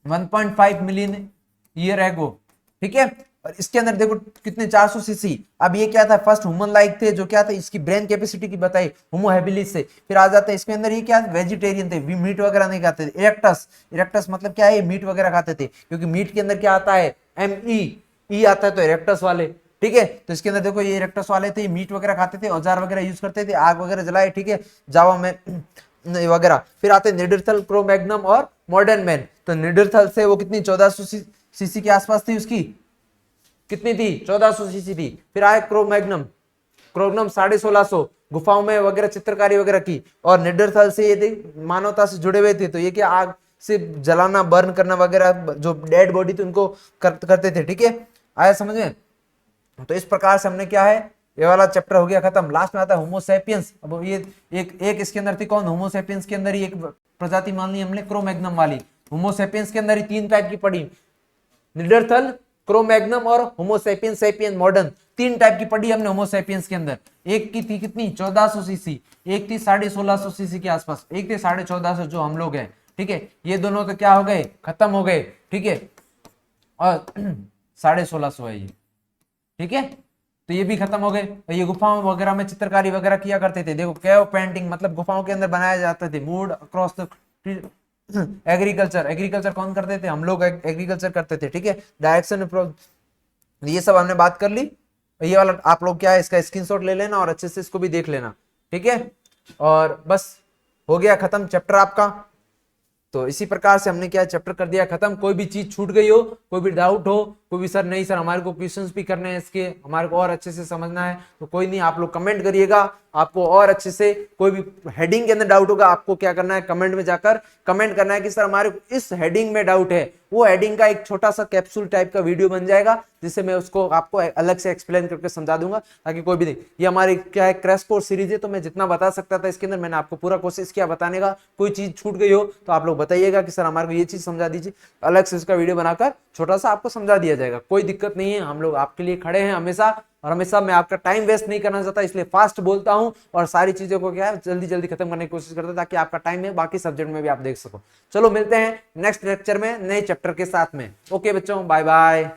1.5 मिलियन ईयर एगो। ठीक है, और इसके अंदर देखो कितने? 400 सीसी। अब ये क्या था? फर्स्ट ह्यूमन लाइक थे, जो क्या था? इसकी ब्रेन कैपेसिटी की बताई होमो हैबिलिस से। फिर आ जाते हैं इसके अंदर, ये क्या? वेजिटेरियन थे, मीट वगैरह नहीं खाते थे। इरेक्टस, इरेक्टस मतलब क्या है? ये मीट वगैरह खाते थे, क्योंकि मीट के अंदर क्या आता है? ई आता है, तो इरेक्टस वाले। ठीक है, तो इसके अंदर देखो ये इरेक्टस वाले थे, मीट वगैरह खाते थे, औजार वगैरह यूज करते थे, आग वगैरह जलाए। ठीक है, जावा में वगैरह। फिर आते निडरथल, क्रो मैग्नम और मॉडर्न मैन। तो निडरथल से वो कितनी? 1400 सीसी के आसपास थी उसकी, कितनी थी 1400 सीसी थी। फिर आए क्रोमैग्नम, क्रोमैग्नम 1650 गुफाओं में वगैरह चित्रकारी वगैरह की, और निडरथल से ये मानवता से जुड़े हुए थे, तो ये क्या आग से जलाना, बर्न करना वगैरह, जो डेड बॉडी थी उनको करते थे। ठीक है, आया समझ में? तो इस प्रकार से हमने क्या है, ये वाला चैप्टर हो गया खत्म। लास्ट में आता है होमोसेपियंस। अब ये एक इसके अंदर थी कौन, होमोसेपियंस के अंदर ही एक प्रजाति मान ली हमने क्रोमैग्नम वाली। होमोसेपियंस के अंदर ही 3 टाइप की पड़ी, निडरथल, क्रोमैग्नम और होमोसेपियंस सेपियन मॉडर्न, 3 टाइप की पड़ी हमने होमोसेपियंस के अंदर। एक की थी कितनी 1400 सीसी, एक थी 1650 सीसी के आसपास, एक थी 1450 जो हम लोग हैं। ठीक है, ये दोनों तो क्या हो गए, खत्म हो गए। ठीक है, और 1650 है ये। ठीक है, तो ये भी खत्म हो गए। ये गुफाओं वगैरह में चित्रकारी वगैरह किया करते थे। देखो केव पेंटिंग मतलब गुफाओं के अंदर बनाए जाते थे। Mood across the agriculture, agriculture कौन करते थे, हम लोग एग्रीकल्चर करते थे। ठीक है, डायरेक्शन, ये सब हमने बात कर ली। ये वाला आप लोग क्या है, इसका स्क्रीनशॉट ले लेना और अच्छे से इसको भी देख लेना। ठीक है, और बस हो गया खत्म चैप्टर आपका। तो इसी प्रकार से हमने क्या चैप्टर कर दिया खत्म। कोई भी चीज छूट गई हो, कोई भी डाउट हो, कोई भी सर नहीं सर हमारे को क्वेश्चंस भी करने हैं इसके, हमारे को और अच्छे से समझना है, तो कोई नहीं, आप लोग कमेंट करिएगा। आपको और अच्छे से कोई भी हेडिंग के अंदर डाउट होगा, आपको क्या करना है, कमेंट में जाकर कमेंट करना है कि सर हमारे इस हेडिंग में डाउट है। वो हेडिंग का एक छोटा सा कैप्सूल टाइप का वीडियो बन जाएगा, जिससे मैं उसको आपको अलग से एक्सप्लेन करके समझा दूंगा, ताकि कोई भी नहीं। ये हमारी क्या है, क्रैश कोर्स सीरीज है, तो मैं जितना बता सकता था इसके अंदर मैंने आपको पूरा कोशिश किया बताने का। कोई चीज छूट गई हो तो आप लोग बताइएगा कि सर हमारे को ये चीज समझा दीजिए, अलग से उसका वीडियो बनाकर छोटा सा आपको समझा दिया जाएगा। कोई दिक्कत नहीं है, हम लोग आपके लिए खड़े हैं हमेशा, और हमेशा मैं आपका टाइम वेस्ट नहीं करना चाहता, इसलिए फास्ट बोलता हूं और सारी चीजों को क्या है जल्दी जल्दी खत्म करने की कोशिश करता हूं, ताकि आपका टाइम में बाकी सब्जेक्ट में भी आप देख सको। चलो मिलते हैं नेक्स्ट लेक्चर में नए चैप्टर के साथ में। ओके बच्चों, बाय बाय।